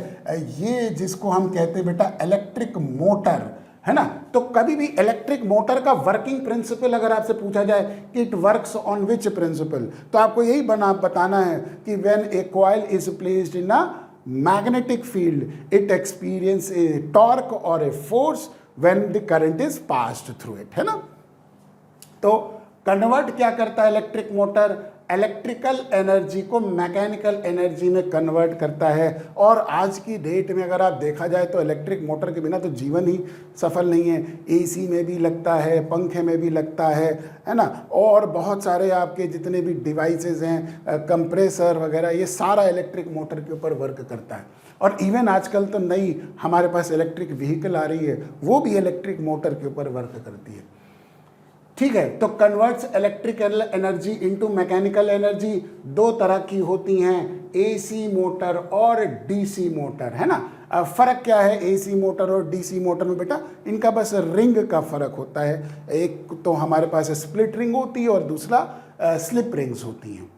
ये जिसको हम कहते हैं बेटा इलेक्ट्रिक मोटर, है ना। तो कभी भी इलेक्ट्रिक मोटर का वर्किंग प्रिंसिपल अगर आपसे पूछा जाए कि it works on which principle, तो आपको यही बताना है कि when a coil is placed in a magnetic field it experience a torque और a force when the current is passed through it, है ना। तो कन्वर्ट क्या करता है इलेक्ट्रिक मोटर, इलेक्ट्रिकल एनर्जी को मैकेनिकल एनर्जी में कन्वर्ट करता है। और आज की डेट में अगर आप देखा जाए तो इलेक्ट्रिक मोटर के बिना तो जीवन ही सफल नहीं है। एसी में भी लगता है, पंखे में भी लगता है ना, और बहुत सारे आपके जितने भी डिवाइसेस हैं, कंप्रेसर वगैरह, ये सारा इलेक्ट्रिक मोटर के ऊपर वर्क करता है। और इवन आजकल तो नई हमारे पास इलेक्ट्रिक व्हीकल आ रही है, वो भी इलेक्ट्रिक मोटर के ऊपर वर्क करती है। ठीक है, तो converts electrical energy into mechanical energy दो तरह की होती हैं, एसी मोटर और डीसी मोटर, है ना। फर्क क्या है एसी मोटर और डीसी मोटर में बेटा, इनका बस रिंग का फर्क होता है। एक तो हमारे पास स्प्लिट रिंग होती है और दूसरा स्लिप रिंग्स होती हैं।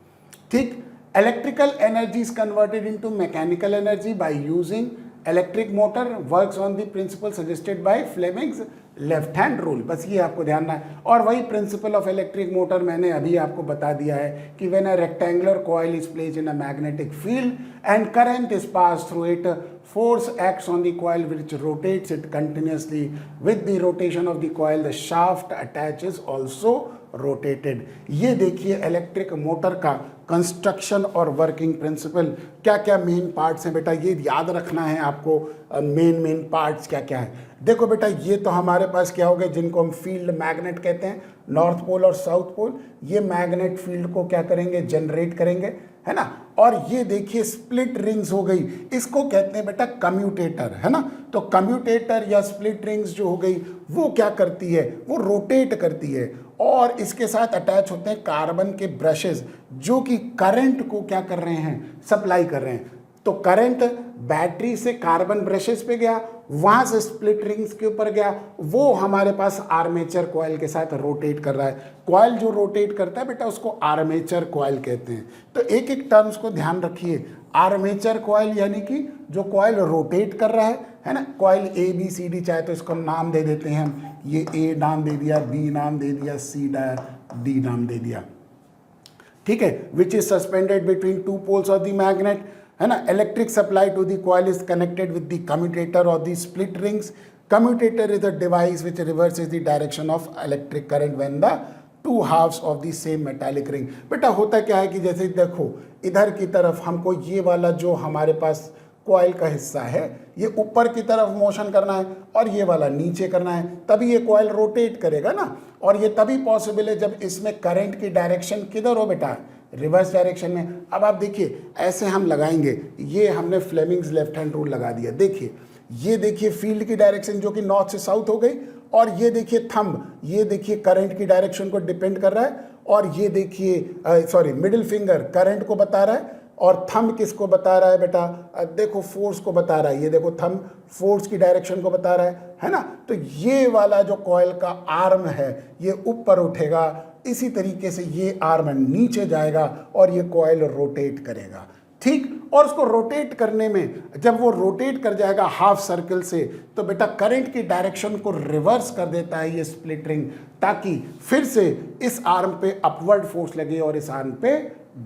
ठीक, electrical energy is converted into mechanical energy by using electric motor works on the principle suggested by Fleming's left hand rule, बस ये आपको ध्यान रखना है। और वही प्रिंसिपल ऑफ इलेक्ट्रिक मोटर मैंने अभी आपको बता दिया है कि when a rectangular coil is placed in a magnetic field and current is pass through it, force acts on the coil which rotates it continuously. With the rotation of the coil the shaft attaches also rotated. ये देखिए electric motor का construction और working principle, क्या क्या main parts हैं बेटा, ये याद रखना है आपको। मेन पार्ट्स क्या क्या है, देखो बेटा, ये तो हमारे पास क्या हो गए जिनको हम फील्ड मैग्नेट कहते हैं, नॉर्थ पोल और साउथ पोल। ये मैग्नेट फील्ड को क्या करेंगे, जनरेट करेंगे, है ना। और ये देखिए स्प्लिट रिंग्स हो गई, इसको कहते हैं बेटा कम्यूटेटर, है ना। तो कम्यूटेटर या स्प्लिट रिंग्स जो हो गई वो क्या करती है, वो रोटेट करती है और इसके साथ अटैच होते हैं कार्बन के ब्रशेस जो कि करंट को क्या कर रहे हैं, सप्लाई कर रहे हैं। तो करंट बैटरी से कार्बन ब्रशेस पे गया, वहां से स्प्लिट रिंग्स के ऊपर गया, वो हमारे पास आर्मेचर कॉइल के साथ रोटेट कर रहा है। कॉइल जो रोटेट करता है बेटा उसको आर्मेचर कॉइल कहते हैं। तो एक एक टर्म्स को ध्यान रखिए, आर्मेचर कॉइल यानी कि जो कॉइल रोटेट कर रहा है ना। Coil A B C D, चाहे तो इसको नाम दे देते हैं हम, ये ए नाम दे दिया, बी नाम दे दिया, सी डी नाम दे दिया, ठीक है। Which is suspended between two poles of the magnet, है ना। Electric supply to the coil is connected with the commutator और the split rings. Commutator is a device which reverses the direction of electric current when the two halves of the same metallic ring. बेटा होता क्या है कि जैसे देखो इधर की तरफ हमको ये वाला जो हमारे पास कॉइल का हिस्सा है ये ऊपर की तरफ मोशन करना है और ये वाला नीचे करना है, तभी ये कॉइल रोटेट करेगा ना। और ये तभी पॉसिबल है जब इसमें करंट की डायरेक्शन किधर हो बेटा, रिवर्स डायरेक्शन में। अब आप देखिए ऐसे हम लगाएंगे, ये हमने फ्लेमिंग्स लेफ्ट हैंड रूल लगा दिया। देखिए ये देखिए फील्ड की डायरेक्शन जो कि नॉर्थ से साउथ हो गई, और ये देखिए थंब, ये देखिए करंट की डायरेक्शन को डिपेंड कर रहा है, और ये देखिए सॉरी मिडिल फिंगर करंट को बता रहा है और थंब किसको बता रहा है बेटा, देखो फोर्स को बता रहा है। ये देखो थंब फोर्स की डायरेक्शन को बता रहा है ना। तो ये वाला जो कॉइल का आर्म है ये ऊपर उठेगा, इसी तरीके से ये आर्म नीचे जाएगा और ये कॉइल रोटेट करेगा, ठीक। और उसको रोटेट करने में जब वो रोटेट कर जाएगा हाफ सर्कल से, तो बेटा करंट की डायरेक्शन को रिवर्स कर देता है ये स्प्लिट रिंग, ताकि फिर से इस आर्म पे अपवर्ड फोर्स लगे और इस आर्म पे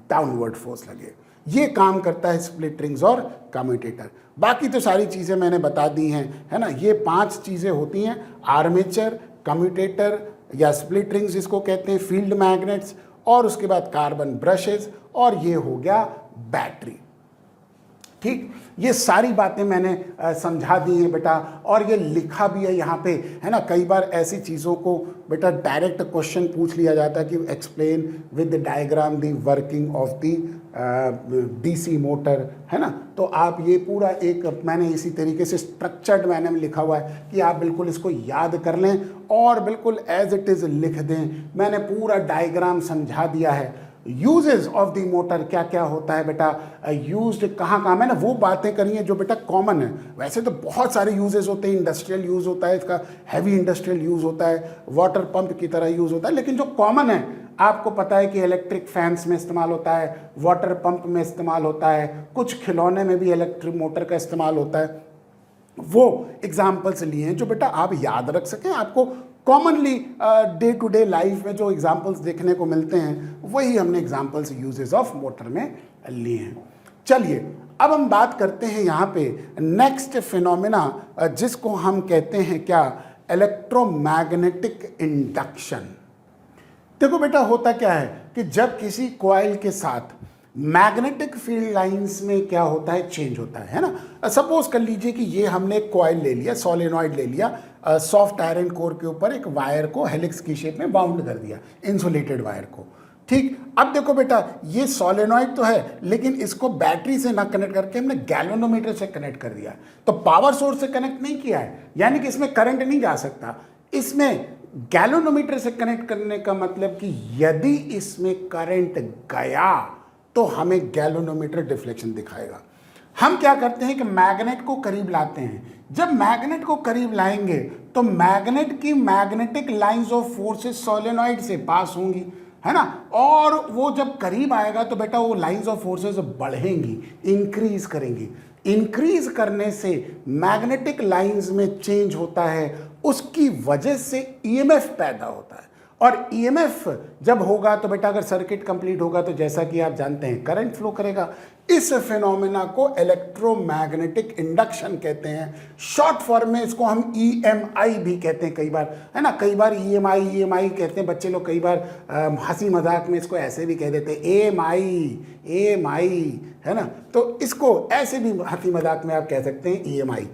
डाउनवर्ड फोर्स लगे। ये काम करता है स्प्लिट रिंग्स और कम्यूटेटर। बाकी तो सारी चीज़ें मैंने बता दी हैं, है ना। ये 5 चीज़ें होती हैं, आर्मेचर, कम्यूटेटर या स्प्लिट रिंग्स जिसको कहते हैं, फील्ड मैग्नेट्स, और उसके बाद कार्बन ब्रशेस, और ये हो गया बैटरी, ठीक। ये सारी बातें मैंने समझा दी हैं बेटा, और ये लिखा भी है यहाँ पे, है ना। कई बार ऐसी चीज़ों को बेटा डायरेक्ट क्वेश्चन पूछ लिया जाता है कि explain with the diagram the working of the DC motor, है ना। तो आप ये पूरा एक मैंने इसी तरीके से स्ट्रक्चर्ड मैंने में लिखा हुआ है कि आप बिल्कुल इसको याद कर लें और बिल्कुल एज इट इज़ लिख दें। मैंने पूरा डायग्राम समझा दिया है। यूजेस ऑफ द मोटर क्या क्या होता है बेटा, यूज्ड कहाँ कहाँ, मैंने वो बातें करी हैं जो बेटा कॉमन है। वैसे तो बहुत सारे यूजेस होते हैं, इंडस्ट्रियल यूज़ होता है इसका, हैवी इंडस्ट्रियल यूज़ होता है, वाटर पंप की तरह यूज़ होता है, लेकिन जो कॉमन है आपको पता है कि इलेक्ट्रिक फैंस में इस्तेमाल होता है, वाटर पंप में इस्तेमाल होता है, कुछ खिलौने में भी इलेक्ट्रिक मोटर का इस्तेमाल होता है। वो एग्जाम्पल्स लिए हैं जो बेटा आप याद रख सकें, आपको commonly day to day life में जो एग्जाम्पल्स देखने को मिलते हैं वही हमने एग्जाम्पल्स यूजेस ऑफ मोटर में लिए हैं। चलिए अब हम बात करते हैं यहाँ पे नेक्स्ट फिनोमेना जिसको हम कहते हैं क्या, इलेक्ट्रोमैग्नेटिक इंडक्शन। देखो बेटा होता क्या है कि जब किसी कॉइल के साथ मैग्नेटिक फील्ड लाइंस में क्या होता है, चेंज होता है ना। सपोज कर लीजिए कि ये हमने एक कॉइल ले लिया, सोलेनॉइड ले लिया, सॉफ्ट आयरन कोर के ऊपर एक वायर को हेलिक्स की शेप में बाउंड कर दिया, इंसुलेटेड वायर को। ठीक, अब देखो बेटा ये सोलेनॉइड तो है लेकिन इसको बैटरी से ना कनेक्ट करके हमने गैल्वेनोमीटर से कनेक्ट कर दिया, तो पावर सोर्स से कनेक्ट नहीं किया है, यानी कि इसमें करंट नहीं जा सकता। इसमें गैल्वेनोमीटर से कनेक्ट करने का मतलब कि यदि इसमें करंट गया तो हमें गैल्वेनोमीटर डिफ्लेक्शन दिखाएगा। हम क्या करते हैं कि मैग्नेट को करीब लाते हैं, जब मैग्नेट को करीब लाएंगे तो मैग्नेट की magnetic lines of forces solenoid से पास होंगी, है ना, और वो जब करीब आएगा तो बेटा वो लाइंस ऑफ फोर्सेस बढ़ेंगी, इंक्रीज करेंगी। इंक्रीज करने से मैग्नेटिक लाइंस में चेंज होता है, उसकी वजह से ईएमएफ पैदा होता है, और ईएमएफ जब होगा तो बेटा अगर सर्किट कंप्लीट होगा तो जैसा कि आप जानते हैं करंट फ्लो करेगा। इस फिनोमेना को इलेक्ट्रोमैग्नेटिक इंडक्शन कहते हैं। शॉर्ट फॉर्म में इसको हम ईएमआई भी कहते हैं कई बार, है ना, कई बार ईएमआई कहते हैं बच्चे लोग, कई बार हंसी मजाक में इसको ऐसे भी कह देते हैं एएमआई, है ना, तो इसको ऐसे भी हंसी मजाक में आप कह सकते हैं EMI.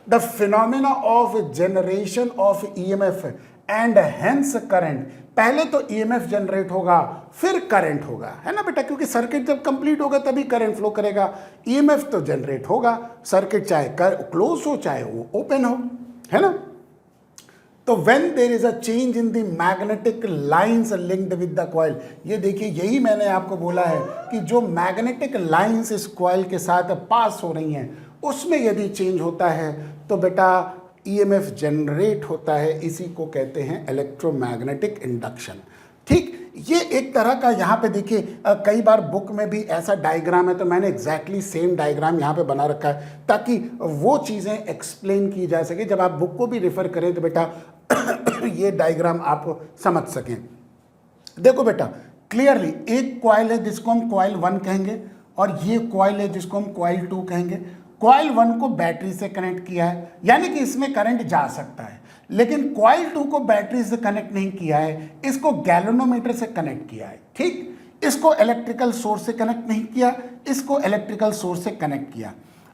The phenomena of generation of EMF and hence current, पहले तो ईएमएफ जनरेट होगा फिर करंट होगा, है ना बेटा, क्योंकि सर्किट जब कंप्लीट होगा तभी करंट फ्लो करेगा। ईएमएफ तो जनरेट होगा, सर्किट चाहे क्लोज हो चाहे वो ओपन हो, है ना। तो when there is a change in the magnetic lines linked with the coil, ये देखिए यही मैंने आपको बोला है कि जो मैग्नेटिक लाइंस इस कॉइल के साथ पास हो रही हैं उसमें यदि चेंज होता है तो बेटा ईएमएफ जनरेट होता है, इसी को कहते हैं इलेक्ट्रोमैग्नेटिक इंडक्शन। ठीक, ये एक तरह का यहाँ पे देखिए कई बार बुक में भी ऐसा डायग्राम है, तो मैंने एग्जैक्टली सेम डायग्राम यहाँ पे बना रखा है ताकि वो चीज़ें एक्सप्लेन की जा सके। जब आप बुक को भी रेफर करें तो बेटा ये डायग्राम आप समझ सकें। देखो बेटा क्लियरली एक कॉइल है जिसको हम कॉइल 1 कहेंगे, और ये कॉइल है जिसको हम कॉइल 2 कहेंगे। कॉइल 1 को बैटरी से कनेक्ट किया है, यानी कि इसमें करंट जा सकता है, लेकिन कॉइल 2 को बैटरी से कनेक्ट नहीं किया है, इसको गैल्वेनोमीटर से कनेक्ट किया है। ठीक, इसको इलेक्ट्रिकल सोर्स से कनेक्ट नहीं किया, इसको इलेक्ट्रिकल सोर्स से कनेक्ट किया।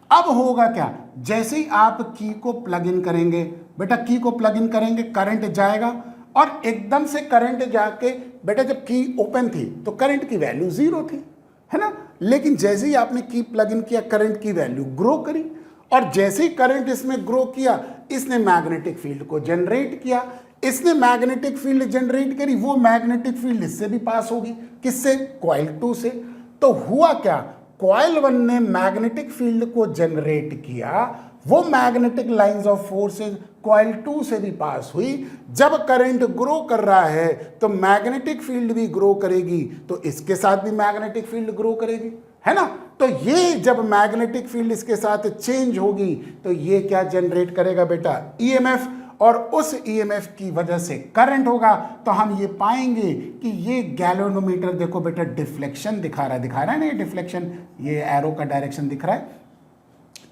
अब होगा क्या, जैसे ही आप की को प्लग इन करेंगे बेटा, की को प्लग इन करेंगे करंट जाएगा, और एकदम से करंट जाके बेटा जब की ओपन थी तो करंट की वैल्यू 0 थी, है ना, लेकिन जैसे ही आपने की प्लग इन किया करंट की वैल्यू ग्रो करी, और जैसे ही करंट इसमें ग्रो किया इसने मैग्नेटिक फील्ड को जनरेट किया। इसने मैग्नेटिक फील्ड जनरेट करी, वो मैग्नेटिक फील्ड इससे भी पास होगी, किससे, कॉइल 2 से। तो हुआ क्या, कॉइल 1 ने मैग्नेटिक फील्ड को जनरेट किया, वो magnetic lines of forces coil 2 से भी पास हुई। जब करंट ग्रो कर रहा है तो मैग्नेटिक फील्ड भी ग्रो करेगी, तो इसके साथ भी मैग्नेटिक फील्ड ग्रो करेगी, है ना। तो ये जब मैग्नेटिक फील्ड इसके साथ चेंज होगी तो ये क्या जनरेट करेगा बेटा, ईएमएफ, और उस ईएमएफ की वजह से करंट होगा। तो हम ये पाएंगे कि ये गैल्वेनोमीटर देखो बेटा डिफ्लेक्शन दिखा रहा है ना, ये डिफ्लेक्शन, ये एरो का डायरेक्शन दिख रहा है।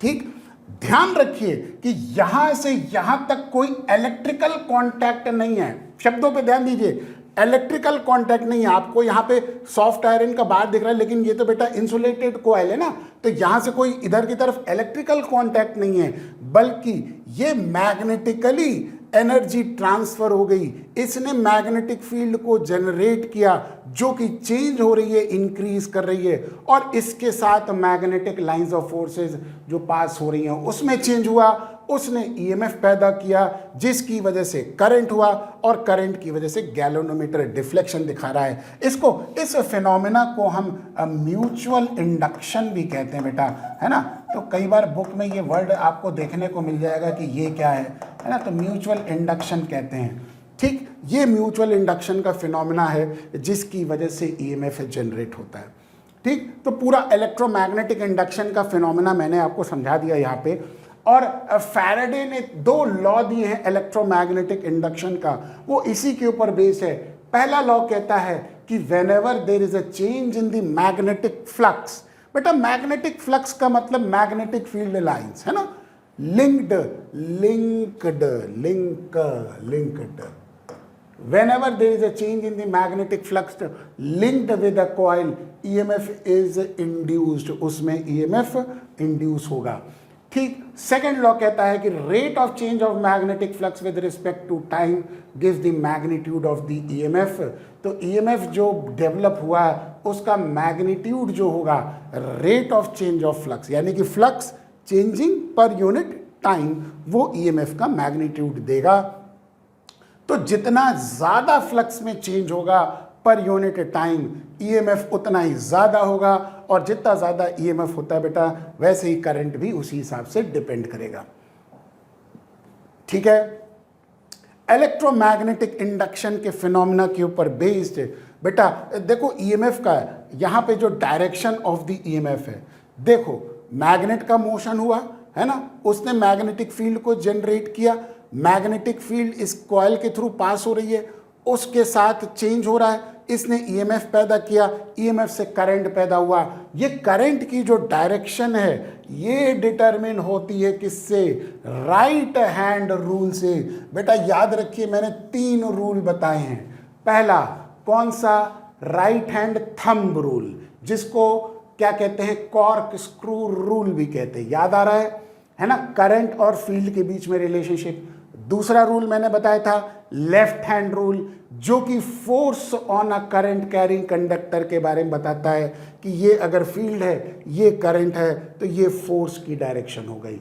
ठीक, ध्यान रखिए कि यहां से यहां तक कोई इलेक्ट्रिकल कांटेक्ट नहीं है, शब्दों पे ध्यान दीजिए, इलेक्ट्रिकल कांटेक्ट नहीं है। आपको यहाँ पे सॉफ्ट आयरन का बार दिख रहा है, लेकिन ये तो बेटा इंसुलेटेड कॉइल है ना, तो यहां से कोई इधर की तरफ इलेक्ट्रिकल कांटेक्ट नहीं है, बल्कि ये मैग्नेटिकली एनर्जी ट्रांसफर हो गई। इसने मैग्नेटिक फील्ड को जनरेट किया जो कि चेंज हो रही है, इंक्रीज कर रही है, और इसके साथ मैग्नेटिक लाइंस ऑफ फोर्सेस जो पास हो रही हैं उसमें चेंज हुआ, उसने ईएमएफ पैदा किया, जिसकी वजह से करंट हुआ और करंट की वजह से गैल्वेनोमीटर डिफ्लेक्शन दिखा रहा है। इस फिनोमेना को हम म्यूचुअल इंडक्शन भी कहते हैं बेटा, है ना। तो कई बार बुक में ये वर्ड आपको देखने को मिल जाएगा कि ये क्या है ना। तो म्यूचुअल इंडक्शन कहते हैं, ठीक। ये म्यूचुअल इंडक्शन का फिनोमेना है जिसकी वजह से ईएमएफ जनरेट होता है, ठीक। तो पूरा इलेक्ट्रोमैग्नेटिक इंडक्शन का फिनोमेना मैंने आपको समझा दिया यहाँ पे। और फैराडे ने 2 लॉ दिए हैं इलेक्ट्रोमैग्नेटिक इंडक्शन का, वो इसी के ऊपर बेस है। पहला लॉ कहता है कि whenever there is a change in the magnetic flux, बेटा मैग्नेटिक फ्लक्स का मतलब मैग्नेटिक फील्ड लाइंस, है ना, linked. Whenever there is a change in the magnetic flux linked with a coil, EMF is induced, उसमें EMF induce होगा, ठीक। Second law कहता है कि rate of change of magnetic flux with respect to time gives the magnitude of the EMF। तो EMF जो develop हुआ उसका मैग्नीट्यूड जो होगा rate of change of flux, यानी कि flux changing per unit time, वो EMF का मैग्नीट्यूड देगा। तो जितना ज़्यादा फ्लक्स में चेंज होगा पर यूनिट टाइम, EMF उतना ही ज़्यादा होगा, और जितना ज़्यादा EMF होता है बेटा वैसे ही करंट भी उसी हिसाब से डिपेंड करेगा, ठीक है। इलेक्ट्रोमैग्नेटिक इंडक्शन के फिनोमेना के ऊपर बेस्ड बेटा देखो EMF का यहाँ पे जो डायरेक्शन ऑफ द EMF है, देखो मैग्नेट का मोशन हुआ है ना, उसने मैग्नेटिक फील्ड को जनरेट किया, मैग्नेटिक फील्ड इस कॉइल के थ्रू पास हो रही है, उसके साथ चेंज हो रहा है, इसने EMF पैदा किया, EMF से करंट पैदा हुआ। ये करंट की जो डायरेक्शन है ये डिटरमिन होती है किससे, राइट हैंड रूल से। बेटा याद रखिए मैंने 3 रूल बताए हैं। पहला कौन सा, राइट हैंड थंब रूल, जिसको क्या कहते हैं, कॉर्क स्क्रू रूल भी कहते हैं, याद आ रहा है ना, करंट और फील्ड के बीच में रिलेशनशिप। दूसरा रूल मैंने बताया था लेफ्ट हैंड रूल, जो कि force on a current carrying conductor के बारे में बताता है कि ये अगर फील्ड है, ये करंट है, तो ये फोर्स की डायरेक्शन हो गई।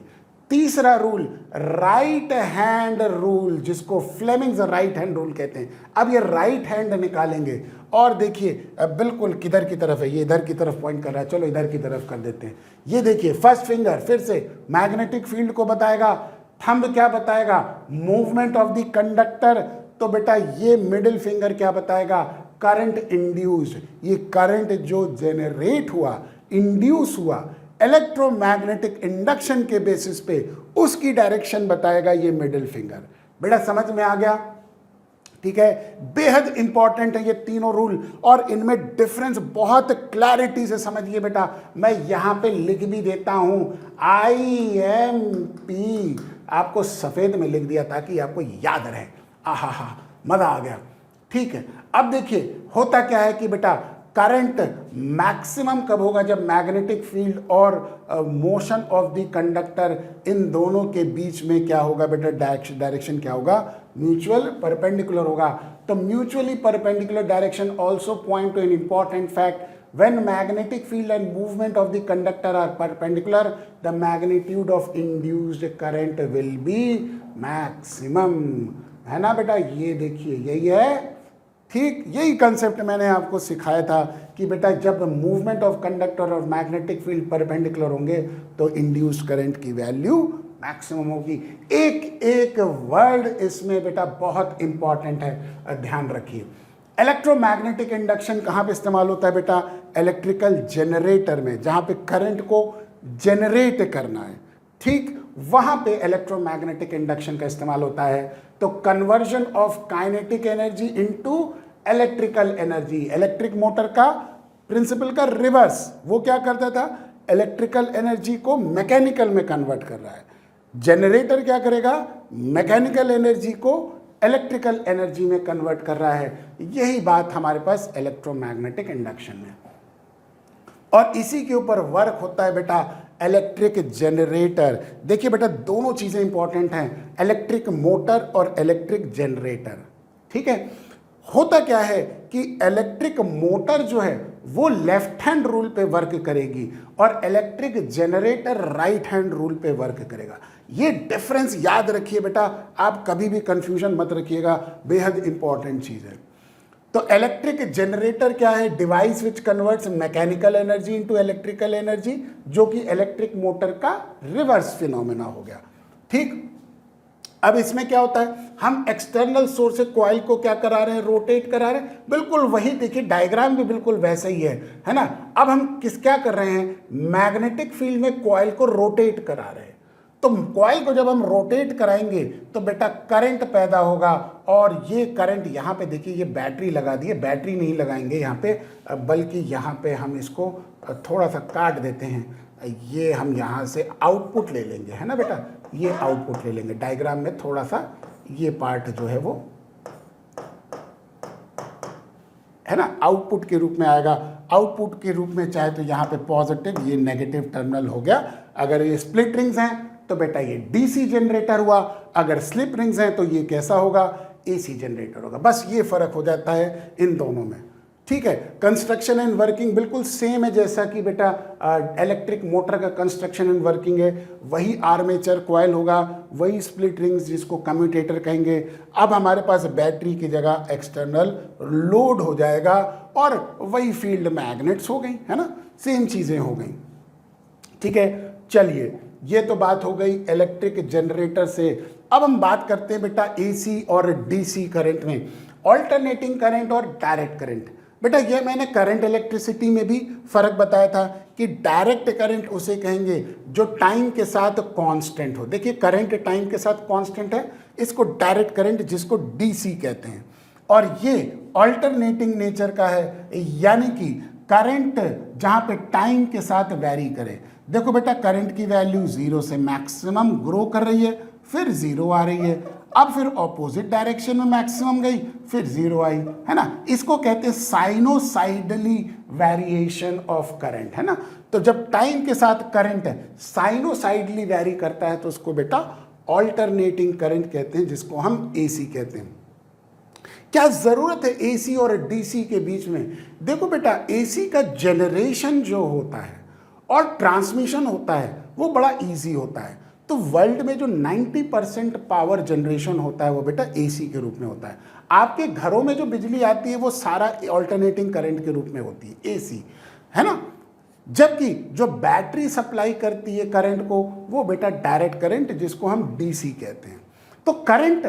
तीसरा रूल राइट हैंड रूल, जिसको फ्लेमिंग्स राइट हैंड रूल कहते हैं। अब ये राइट हैंड निकालेंगे और देखिए बिल्कुल किधर की तरफ है, ये इधर की तरफ पॉइंट कर रहा है, चलो इधर की तरफ कर देते हैं। ये देखिए फर्स्ट फिंगर फिर से मैग्नेटिक फील्ड को बताएगा, थंब क्या बताएगा, मूवमेंट ऑफ द कंडक्टर, तो बेटा ये मिडिल फिंगर क्या बताएगा, करंट इंड्यूस्ड, ये करंट जो जेनरेट हुआ, इंड्यूस हुआ इलेक्ट्रोमैग्नेटिक इंडक्शन के बेसिस पे, उसकी डायरेक्शन बताएगा ये मिडिल फिंगर। बेटा समझ में आ गया, ठीक है। बेहद इंपॉर्टेंट है ये तीनों रूल, और इनमें डिफरेंस बहुत क्लैरिटी से समझिए बेटा। मैं यहां पे लिख भी देता हूं IMP, आपको सफेद में लिख दिया ताकि आपको याद रहे। आहा मजा आ गया, ठीक है। अब देखिए होता क्या है कि बेटा करंट मैक्सिमम कब होगा, जब मैग्नेटिक फील्ड और मोशन ऑफ द कंडक्टर, इन दोनों के बीच में क्या होगा बेटा, डायरेक्शन क्या होगा, म्यूचुअल परपेंडिकुलर होगा। तो mutually perpendicular direction also point two an important fact, when magnetic field and movement of the conductor are perpendicular, the magnitude of induced current will be maximum, है ना बेटा। ये देखिए यही है, ठीक। यही कंसेप्ट मैंने आपको सिखाया था कि बेटा जब मूवमेंट ऑफ कंडक्टर और मैग्नेटिक फील्ड परपेंडिकुलर होंगे तो इंड्यूस्ड करंट की वैल्यू मैक्सिमम होगी। एक वर्ड इसमें बेटा बहुत इंपॉर्टेंट है, ध्यान रखिए। इलेक्ट्रोमैग्नेटिक इंडक्शन कहाँ पे इस्तेमाल होता है बेटा, इलेक्ट्रिकल जनरेटर में, जहाँ पे करंट को जनरेट करना है, ठीक, वहाँ पे इलेक्ट्रोमैग्नेटिक इंडक्शन का इस्तेमाल होता है। तो conversion of kinetic energy into electrical energy, electric motor का प्रिंसिपल का रिवर्स, वो क्या करता था, इलेक्ट्रिकल एनर्जी को मैकेनिकल में कन्वर्ट कर रहा है। जनरेटर क्या करेगा, मैकेनिकल एनर्जी को इलेक्ट्रिकल एनर्जी में कन्वर्ट कर रहा है। यही बात हमारे पास इलेक्ट्रोमैग्नेटिक इंडक्शन में, और इसी के ऊपर वर्क होता है बेटा इलेक्ट्रिक जनरेटर। देखिए बेटा दोनों चीजें इंपॉर्टेंट हैं, इलेक्ट्रिक मोटर और इलेक्ट्रिक जनरेटर, ठीक है। होता क्या है कि इलेक्ट्रिक मोटर जो है वो लेफ्ट हैंड रूल पे वर्क करेगी और electric generator right hand rule पे वर्क करेगा। ये डिफरेंस याद रखिए बेटा, आप कभी भी कंफ्यूजन मत रखिएगा, बेहद इंपॉर्टेंट चीज़ है। तो इलेक्ट्रिक जनरेटर क्या है? Device which converts mechanical energy into electrical energy, जो कि इलेक्ट्रिक मोटर का रिवर्स फिनोमेना हो गया। ठीक, अब इसमें क्या होता है, हम एक्सटर्नल सोर्स से कॉइल को क्या करा रहे हैं? रोटेट करा रहे हैं। बिल्कुल वही, देखिए डायग्राम भी बिल्कुल वैसा ही है ना। अब हम क्या कर रहे हैं? मैग्नेटिक फील्ड में कॉइल को रोटेट करा रहे हैं। तो कॉइल को जब हम रोटेट कराएंगे तो बेटा करंट पैदा होगा, और ये करंट यहाँ पे देखिए, ये बैटरी लगा दी है। बैटरी नहीं लगाएंगे यहाँ पे, बल्कि यहाँ पे हम इसको थोड़ा सा काट देते हैं। ये हम यहाँ से आउटपुट ले लेंगे, है ना बेटा, ये आउटपुट ले लेंगे। डायग्राम में थोड़ा सा ये पार्ट जो है वो है ना आउटपुट के रूप में आएगा। आउटपुट के रूप में चाहे तो यहाँ पे पॉजिटिव, ये नेगेटिव टर्मिनल हो गया। अगर ये स्प्लिट रिंग्स हैं तो बेटा ये डीसी जनरेटर हुआ, अगर स्लिप रिंग्स हैं तो ये कैसा होगा? एसी जनरेटर होगा। बस ये फर्क हो जाता है इन दोनों में। ठीक है, कंस्ट्रक्शन एंड वर्किंग बिल्कुल सेम है, जैसा कि बेटा इलेक्ट्रिक मोटर का कंस्ट्रक्शन एंड वर्किंग है। वही आर्मेचर कॉइल होगा, वही स्प्लिट रिंग्स जिसको कम्यूटेटर कहेंगे। अब हमारे पास बैटरी की जगह एक्सटर्नल लोड हो जाएगा, और वही फील्ड मैग्नेट्स हो गई, है ना, सेम चीज़ें हो गई। ठीक है, चलिए ये तो बात हो गई इलेक्ट्रिक जनरेटर से। अब हम बात करते हैं बेटा एसी और डीसी करंट में, ऑल्टरनेटिंग करंट और डायरेक्ट करंट। बेटा ये मैंने करंट इलेक्ट्रिसिटी में भी फर्क बताया था कि डायरेक्ट करंट उसे कहेंगे जो टाइम के साथ कांस्टेंट हो। देखिए करंट टाइम के साथ कांस्टेंट है, इसको डायरेक्ट करंट, जिसको डीसी कहते हैं। और ये ऑल्टरनेटिंग नेचर का है, यानी कि करंट जहां पे टाइम के साथ वेरी करे। देखो बेटा करंट की वैल्यू 0 से मैक्सिमम ग्रो कर रही है, फिर 0 आ रही है, अब फिर ऑपोजिट डायरेक्शन में मैक्सिमम गई, फिर 0 आई, है ना। इसको कहते हैं साइनोसाइडली वेरिएशन ऑफ करंट, है ना। तो जब टाइम के साथ करंट साइनोसाइडली वेरी करता है तो उसको बेटा ऑल्टरनेटिंग करंट कहते हैं, जिसको हम एसी कहते हैं। क्या जरूरत है एसी और डीसी के बीच में? देखो बेटा एसी का जनरेशन जो होता है और ट्रांसमिशन होता है वो बड़ा इजी होता है। तो वर्ल्ड में जो 90% पावर जनरेशन होता है वो बेटा एसी के रूप में होता है। आपके घरों में जो बिजली आती है वो सारा ऑल्टरनेटिंग करंट के रूप में होती है, एसी, है ना। जबकि जो बैटरी सप्लाई करती है करंट को वो बेटा डायरेक्ट करंट, जिसको हम डीसी कहते हैं। तो करंट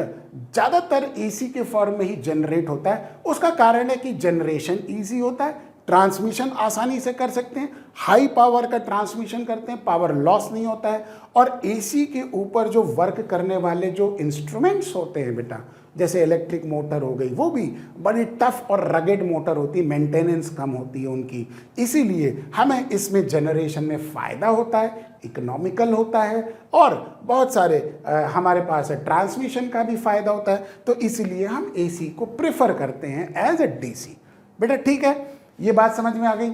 ज़्यादातर एसी के फॉर्म में ही जनरेट होता है। उसका कारण है कि जनरेशन ईजी होता है, ट्रांसमिशन आसानी से कर सकते हैं, हाई पावर का ट्रांसमिशन करते हैं, पावर लॉस नहीं होता है। और एसी के ऊपर जो वर्क करने वाले जो इंस्ट्रूमेंट्स होते हैं बेटा, जैसे इलेक्ट्रिक मोटर हो गई, वो भी बड़ी टफ और रगेड मोटर होती है, मेंटेनेंस कम होती है उनकी, इसीलिए हमें इसमें जनरेशन में फ़ायदा होता है, इकोनॉमिकल होता है, और बहुत सारे हमारे पास ट्रांसमिशन का भी फ़ायदा होता है। तो इसीलिए हम एसी को प्रेफर करते हैं एज ए डीसी। बेटा ठीक है, ये बात समझ में आ गई।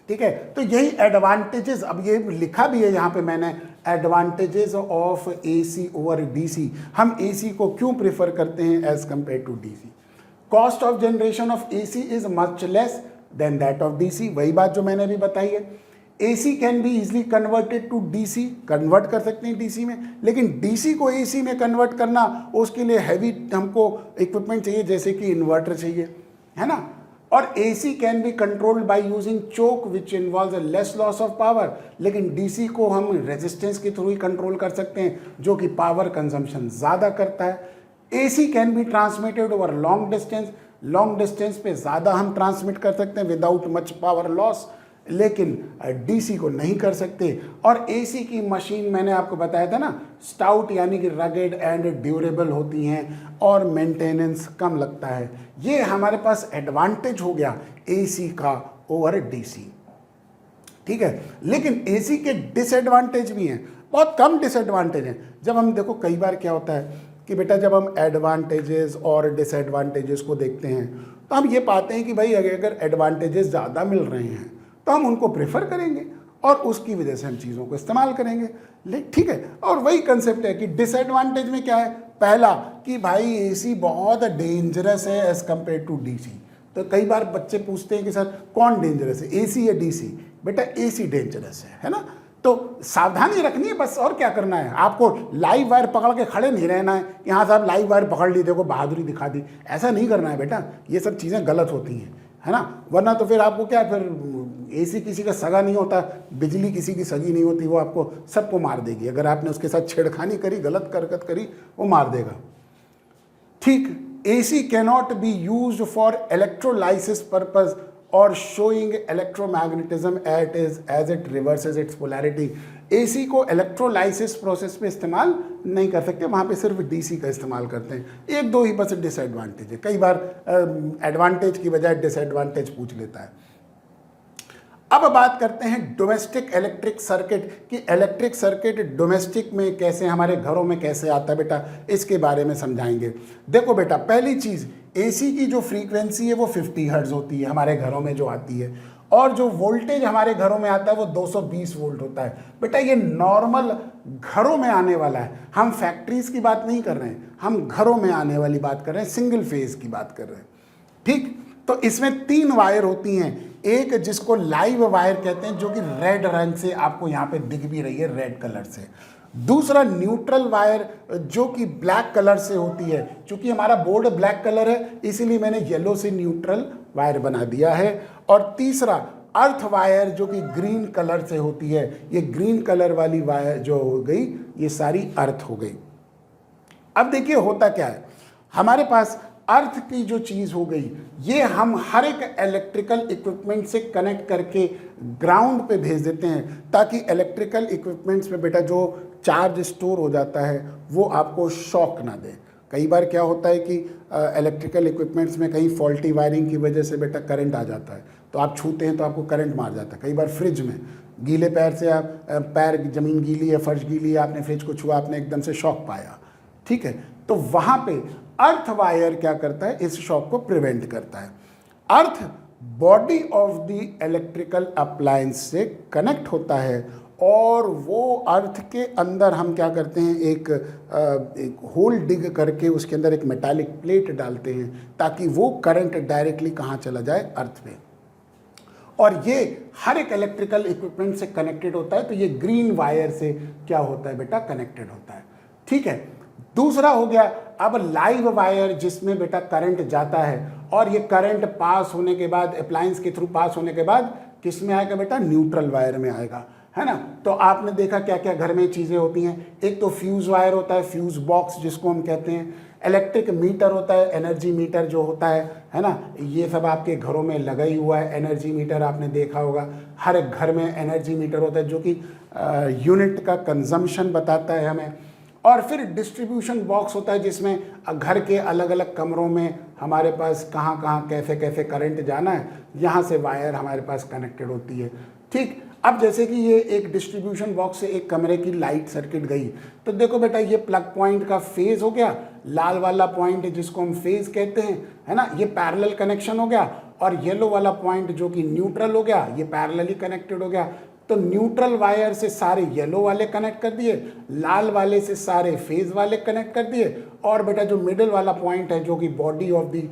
ठीक है, तो यही एडवांटेजेस, अब ये लिखा भी है यहाँ पे मैंने, advantages of AC over DC. हम एसी को क्यों प्रेफर करते हैं as compare to DC? Cost of generation of AC is much less than that of DC. वही बात जो मैंने अभी बताई है। AC can be easily converted to DC, convert कर सकते हैं डीसी में, लेकिन डीसी को एसी में कन्वर्ट करना उसके लिए हैवी हमको इक्विपमेंट चाहिए, जैसे कि इन्वर्टर चाहिए, है ना। और AC can be controlled by using choke which involves a less loss of power, लेकिन DC को हम रेजिस्टेंस के थ्रू ही कंट्रोल कर सकते हैं, जो कि पावर कंजम्पशन ज़्यादा करता है। AC can be transmitted over long distance, long distance पे ज़्यादा हम ट्रांसमिट कर सकते हैं विदाउट मच पावर लॉस, लेकिन DC को नहीं कर सकते। और AC की मशीन मैंने आपको बताया था ना, स्टाउट यानी कि रगेड एंड ड्यूरेबल होती हैं और मेंटेनेंस कम लगता है। ये हमारे पास एडवांटेज हो गया AC का ओवर DC। ठीक है, लेकिन AC के डिसएडवांटेज भी हैं, बहुत कम डिसएडवांटेज हैं। जब हम देखो कई बार क्या होता है कि बेटा जब हम एडवांटेजेस और डिसएडवांटेजेस को देखते हैं तो हम ये पाते हैं कि भाई अगर एडवांटेजेस ज़्यादा मिल रहे हैं तो हम उनको प्रेफर करेंगे और उसकी वजह से हम चीज़ों को इस्तेमाल करेंगे। ठीक है, और वही कंसेप्ट है कि डिसएडवांटेज में क्या है, पहला कि भाई AC बहुत डेंजरस है एज कंपेयर टू DC। तो कई बार बच्चे पूछते हैं कि सर कौन डेंजरस है, एसी या डीसी? बेटा एसी डेंजरस है ना। तो सावधानी रखनी है बस, और क्या करना है आपको, लाइव वायर पकड़ के खड़े नहीं रहना है कि हाँ साहब लाइव वायर पकड़ ली, देखो बहादुरी दिखा दी, ऐसा नहीं करना है बेटा, ये सब चीज़ें गलत होती हैं, है ना। वरना तो फिर आपको क्या, फिर एसी किसी का सगा नहीं होता, बिजली किसी की सगी नहीं होती, वो आपको सबको मार देगी, अगर आपने उसके साथ छेड़खानी करी, गलत हरकत करी, वो मार देगा। ठीक, AC cannot be used for electrolysis purpose or showing electromagnetism as it reverses its polarity। AC को इलेक्ट्रोलाइसिस प्रोसेस पे इस्तेमाल नहीं कर सकते, वहाँ पे सिर्फ DC का इस्तेमाल करते हैं। एक दो ही बस डिसएडवांटेज है, कई बार एडवांटेज की बजाय डिसएडवांटेज पूछ लेता है। अब बात करते हैं डोमेस्टिक इलेक्ट्रिक सर्किट की, इलेक्ट्रिक सर्किट डोमेस्टिक में कैसे, हमारे घरों में कैसे आता है बेटा, इसके बारे में समझाएंगे। देखो बेटा, पहली चीज़, एसी की जो फ्रीक्वेंसी है वो 50 हर्ट्ज होती है हमारे घरों में जो आती है, और जो वोल्टेज हमारे घरों में आता है वो 220 वोल्ट होता है। बेटा ये नॉर्मल घरों में आने वाला है, हम फैक्ट्रीज की बात नहीं कर रहे हैं, हम घरों में आने वाली बात कर रहे हैं, सिंगल फेज की बात कर रहे हैं। ठीक, तो इसमें 3 वायर होती हैं, एक जिसको लाइव वायर कहते हैं जो कि रेड रंग से आपको यहाँ पे दिख भी रही है, रेड कलर से। दूसरा न्यूट्रल वायर जो कि ब्लैक कलर से होती है, क्योंकि हमारा बोर्ड ब्लैक कलर है इसीलिए मैंने येलो से न्यूट्रल वायर बना दिया है। और तीसरा अर्थ वायर जो कि ग्रीन कलर से होती है, ये ग्रीन कलर वाली वायर जो हो गई ये सारी अर्थ हो गई। अब देखिए होता क्या है, हमारे पास अर्थ की जो चीज़ हो गई, ये हम हर एक इलेक्ट्रिकल इक्विपमेंट से कनेक्ट करके ग्राउंड पे भेज देते हैं, ताकि इलेक्ट्रिकल इक्विपमेंट्स में बेटा जो चार्ज स्टोर हो जाता है वो आपको शॉक ना दे। कई बार क्या होता है कि इलेक्ट्रिकल इक्विपमेंट्स में कहीं फॉल्टी वायरिंग की वजह से बेटा करंट आ जाता है, तो आप छूते हैं तो आपको करंट मार जाता है। कई बार फ्रिज में गीले पैर से आप, पैर ज़मीन गीली है, फर्श गीली है, आपने फ्रिज को छुआ, आपने एकदम से शॉक पाया, ठीक है, तो वहाँ पे अर्थ वायर क्या करता है, इस शॉक को प्रिवेंट करता है। Earth body of the electrical appliance से कनेक्ट होता है, और वो अर्थ के अंदर हम क्या करते हैं, एक होल डिग करके उसके अंदर एक मेटालिक प्लेट डालते हैं, ताकि वो करंट डायरेक्टली कहाँ चला जाए, अर्थ पे। और ये हर एक इलेक्ट्रिकल इक्विपमेंट से कनेक्टेड होता है, तो ये ग्रीन वायर से क्या होता है बेटा, कनेक्टेड होता है। ठीक है, दूसरा हो गया अब लाइव वायर, जिसमें बेटा करंट जाता है, और ये करंट पास होने के बाद, अप्लायंस के थ्रू पास होने के बाद किस में आएगा बेटा, न्यूट्रल वायर में आएगा, है ना। तो आपने देखा क्या क्या घर में चीज़ें होती हैं, एक तो फ्यूज़ वायर होता है, फ्यूज़ बॉक्स जिसको हम कहते हैं, इलेक्ट्रिक मीटर होता है, एनर्जी मीटर जो होता है ना, ये सब आपके घरों में लगा ही हुआ है। एनर्जी मीटर आपने देखा होगा, हर एक घर में एनर्जी मीटर होता है जो कि यूनिट का कंजम्पशन बताता है हमें। और फिर डिस्ट्रीब्यूशन बॉक्स होता है, जिसमें घर के अलग अलग कमरों में हमारे पास कहाँ कहाँ कैसे कैसे करंट जाना है, यहाँ से वायर हमारे पास कनेक्टेड होती है। ठीक, अब जैसे कि ये एक डिस्ट्रीब्यूशन बॉक्स से एक कमरे की लाइट सर्किट गई, तो देखो बेटा ये प्लग पॉइंट का फेज हो गया, लाल वाला पॉइंट जिसको हम फेज कहते हैं, है ना, ये पैरेलल कनेक्शन हो गया, और येलो वाला पॉइंट जो कि न्यूट्रल हो गया, ये पैरेलली कनेक्टेड हो गया। तो न्यूट्रल वायर से सारे येलो वाले कनेक्ट कर दिए, लाल वाले से सारे फेज वाले कनेक्ट कर दिए, और बेटा जो मिडिल वाला पॉइंट है जो कि बॉडी ऑफ द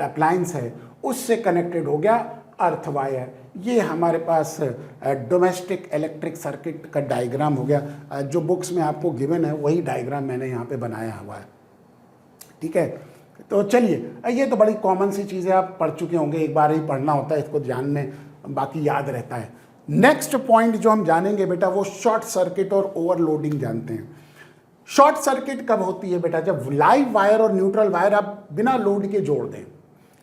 अप्लायंस है, उससे कनेक्टेड हो गया अर्थ वायर। ये हमारे पास डोमेस्टिक इलेक्ट्रिक सर्किट का डायग्राम हो गया, जो बुक्स में आपको गिवन है वही डायग्राम मैंने यहाँ पे बनाया हुआ है। ठीक है, तो चलिए, ये तो बड़ी कॉमन सी चीज़ें आप पढ़ चुके होंगे, एक बार ही पढ़ना होता है इसको, ध्यान में बाकी याद रहता है। नेक्स्ट पॉइंट जो हम जानेंगे बेटा वो शॉर्ट सर्किट और ओवरलोडिंग जानते हैं। शॉर्ट सर्किट कब होती है बेटा, जब लाइव वायर और न्यूट्रल वायर आप बिना लोड के जोड़ दें,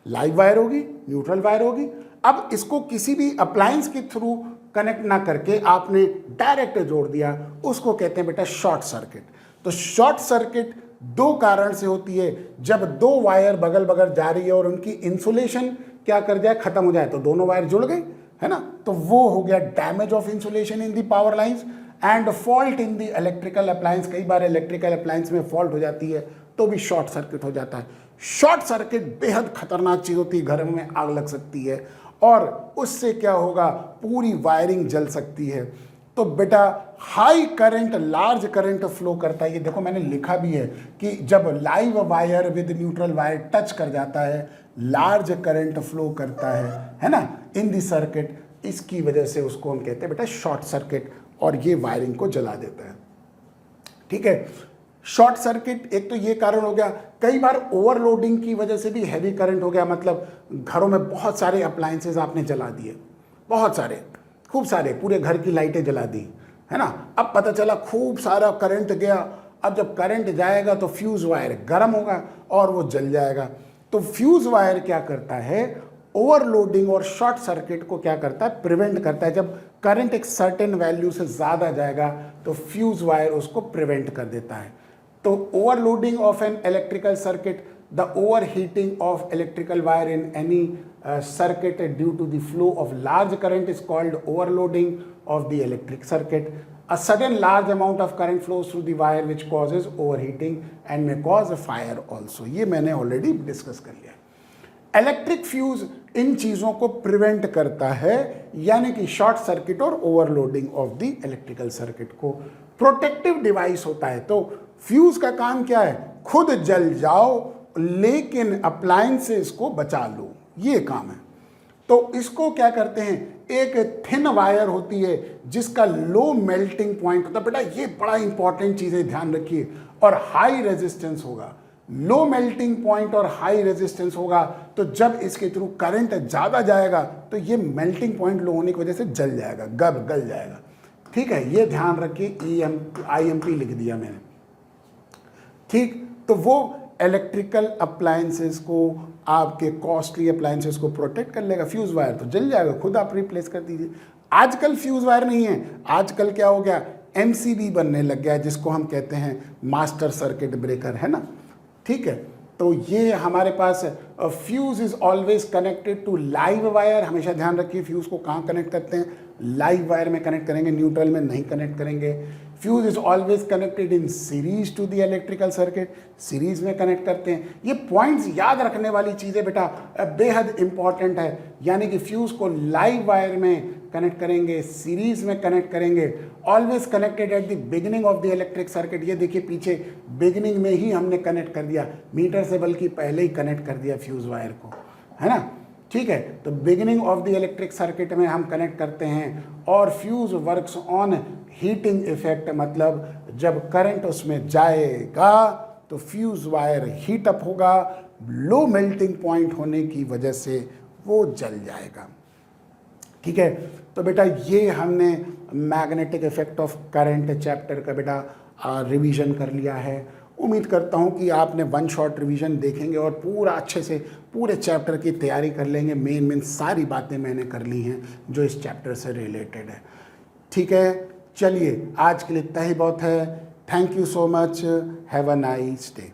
लाइव वायर होगी, न्यूट्रल वायर होगी, अब इसको किसी भी अप्लायंस के थ्रू कनेक्ट ना करके आपने डायरेक्ट जोड़ दिया, उसको कहते हैं बेटा शॉर्ट सर्किट। तो शॉर्ट सर्किट दो कारण से होती है, जब दो वायर बगल बगल जा रही है और उनकी इंसुलेशन क्या कर जाए, खत्म हो जाए, तो दोनों वायर जुड़ गए, है ना, तो वो हो गया damage of insulation in the power lines and fault in the electrical appliance. कई बार इलेक्ट्रिकल अप्लायंस में फॉल्ट हो जाती है तो भी शॉर्ट सर्किट हो जाता है। शॉर्ट सर्किट बेहद खतरनाक चीज होती है, घर में आग लग सकती है, और उससे क्या होगा, पूरी वायरिंग जल सकती है। तो बेटा high current, large current flow करता है। ये देखो मैंने लिखा भी है कि जब live wire with neutral wire touch कर जाता है, लार्ज करंट फ्लो करता है ना, इन दी सर्किट, इसकी वजह से उसको हम कहते हैं बेटा शॉर्ट सर्किट, और ये वायरिंग को जला देता है। ठीक है, शॉर्ट सर्किट एक तो ये कारण हो गया, कई बार ओवरलोडिंग की वजह से भी हैवी करंट हो गया, मतलब घरों में बहुत सारे अप्लायंसेज आपने जला दिए, बहुत सारे, खूब सारे, पूरे घर की लाइटें जला दी, है ना। अब पता चला खूब सारा करंट गया, अब जब करंट जाएगा तो फ्यूज वायर गर्म होगा और वो जल जाएगा। तो फ्यूज वायर क्या करता है, ओवरलोडिंग और शॉर्ट सर्किट को क्या करता है, प्रिवेंट करता है। जब करंट एक सर्टेन वैल्यू से ज़्यादा जाएगा तो फ्यूज वायर उसको प्रिवेंट कर देता है। तो overloading of an electrical circuit, the overheating of electrical wire in any circuit due to the flow of large current is called overloading of the electric circuit. A sudden large amount of current flows through the wire which causes overheating and may cause a fire also. ये मैंने already discuss कर लिया। Electric fuse इन चीज़ों को prevent करता है, यानी कि शॉर्ट सर्किट और overloading of the electrical circuit को। प्रोटेक्टिव डिवाइस होता है, तो फ्यूज का काम क्या है, खुद जल जाओ लेकिन अप्लायंसेस को बचा लो, ये काम है। तो इसको क्या करते हैं, एक थिन वायर होती है जिसका लो मेल्टिंग पॉइंट होता है, बेटा ये बड़ा इंपॉर्टेंट चीज़ है, ध्यान रखिए, और हाई रेजिस्टेंस होगा। लो मेल्टिंग पॉइंट और हाई रेजिस्टेंस होगा तो जब इसके थ्रू करंट ज़्यादा जाएगा तो ये मेल्टिंग पॉइंट लो होने की वजह से जल जाएगा, गल जाएगा। ठीक है, ये ध्यान रखिए, IMP लिख दिया मैंने। ठीक, तो वो इलेक्ट्रिकल अप्लायंसेस को, आपके कॉस्टली अप्लायंसेस को प्रोटेक्ट कर लेगा। फ्यूज वायर तो जल जाएगा, खुद आप रिप्लेस कर दीजिए। आजकल फ्यूज वायर नहीं है, आजकल क्या हो गया, MCB बनने लग गया है, जिसको हम कहते हैं मास्टर सर्किट ब्रेकर, है ना। ठीक है, तो ये हमारे पास fuse is always connected to live wire. हमेशा ध्यान रखिए, फ्यूज को कहाँ कनेक्ट करते हैं, लाइव वायर में कनेक्ट करेंगे, न्यूट्रल में नहीं कनेक्ट करेंगे। Fuse is always connected in series to the electrical circuit, series में कनेक्ट करते हैं। ये पॉइंट्स याद रखने वाली चीज़ें बेटा बेहद इंपॉर्टेंट है, यानी कि फ्यूज को लाइव वायर में कनेक्ट करेंगे, सीरीज में कनेक्ट करेंगे, always connected at the beginning of the electric circuit. ये देखिए पीछे बिगिनिंग में ही हमने कनेक्ट कर दिया, मीटर से बल्कि पहले ही कनेक्ट कर दिया फ्यूज वायर को, है ना। ठीक है, तो beginning of the electric circuit में हम कनेक्ट करते हैं, और fuse works on heating effect, मतलब जब करंट उसमें जाएगा तो फ्यूज वायर हीट अप होगा, लो मेल्टिंग पॉइंट होने की वजह से वो जल जाएगा। ठीक है, तो बेटा ये हमने magnetic effect of current chapter का बेटा रिवीजन कर लिया है। उम्मीद करता हूँ कि आपने वन शॉट रिवीजन देखेंगे और पूरा अच्छे से पूरे चैप्टर की तैयारी कर लेंगे। मेन सारी बातें मैंने कर ली हैं जो इस चैप्टर से रिलेटेड है। ठीक है, चलिए आज के लिए इतना ही बहुत है। Thank you so much, have a nice day.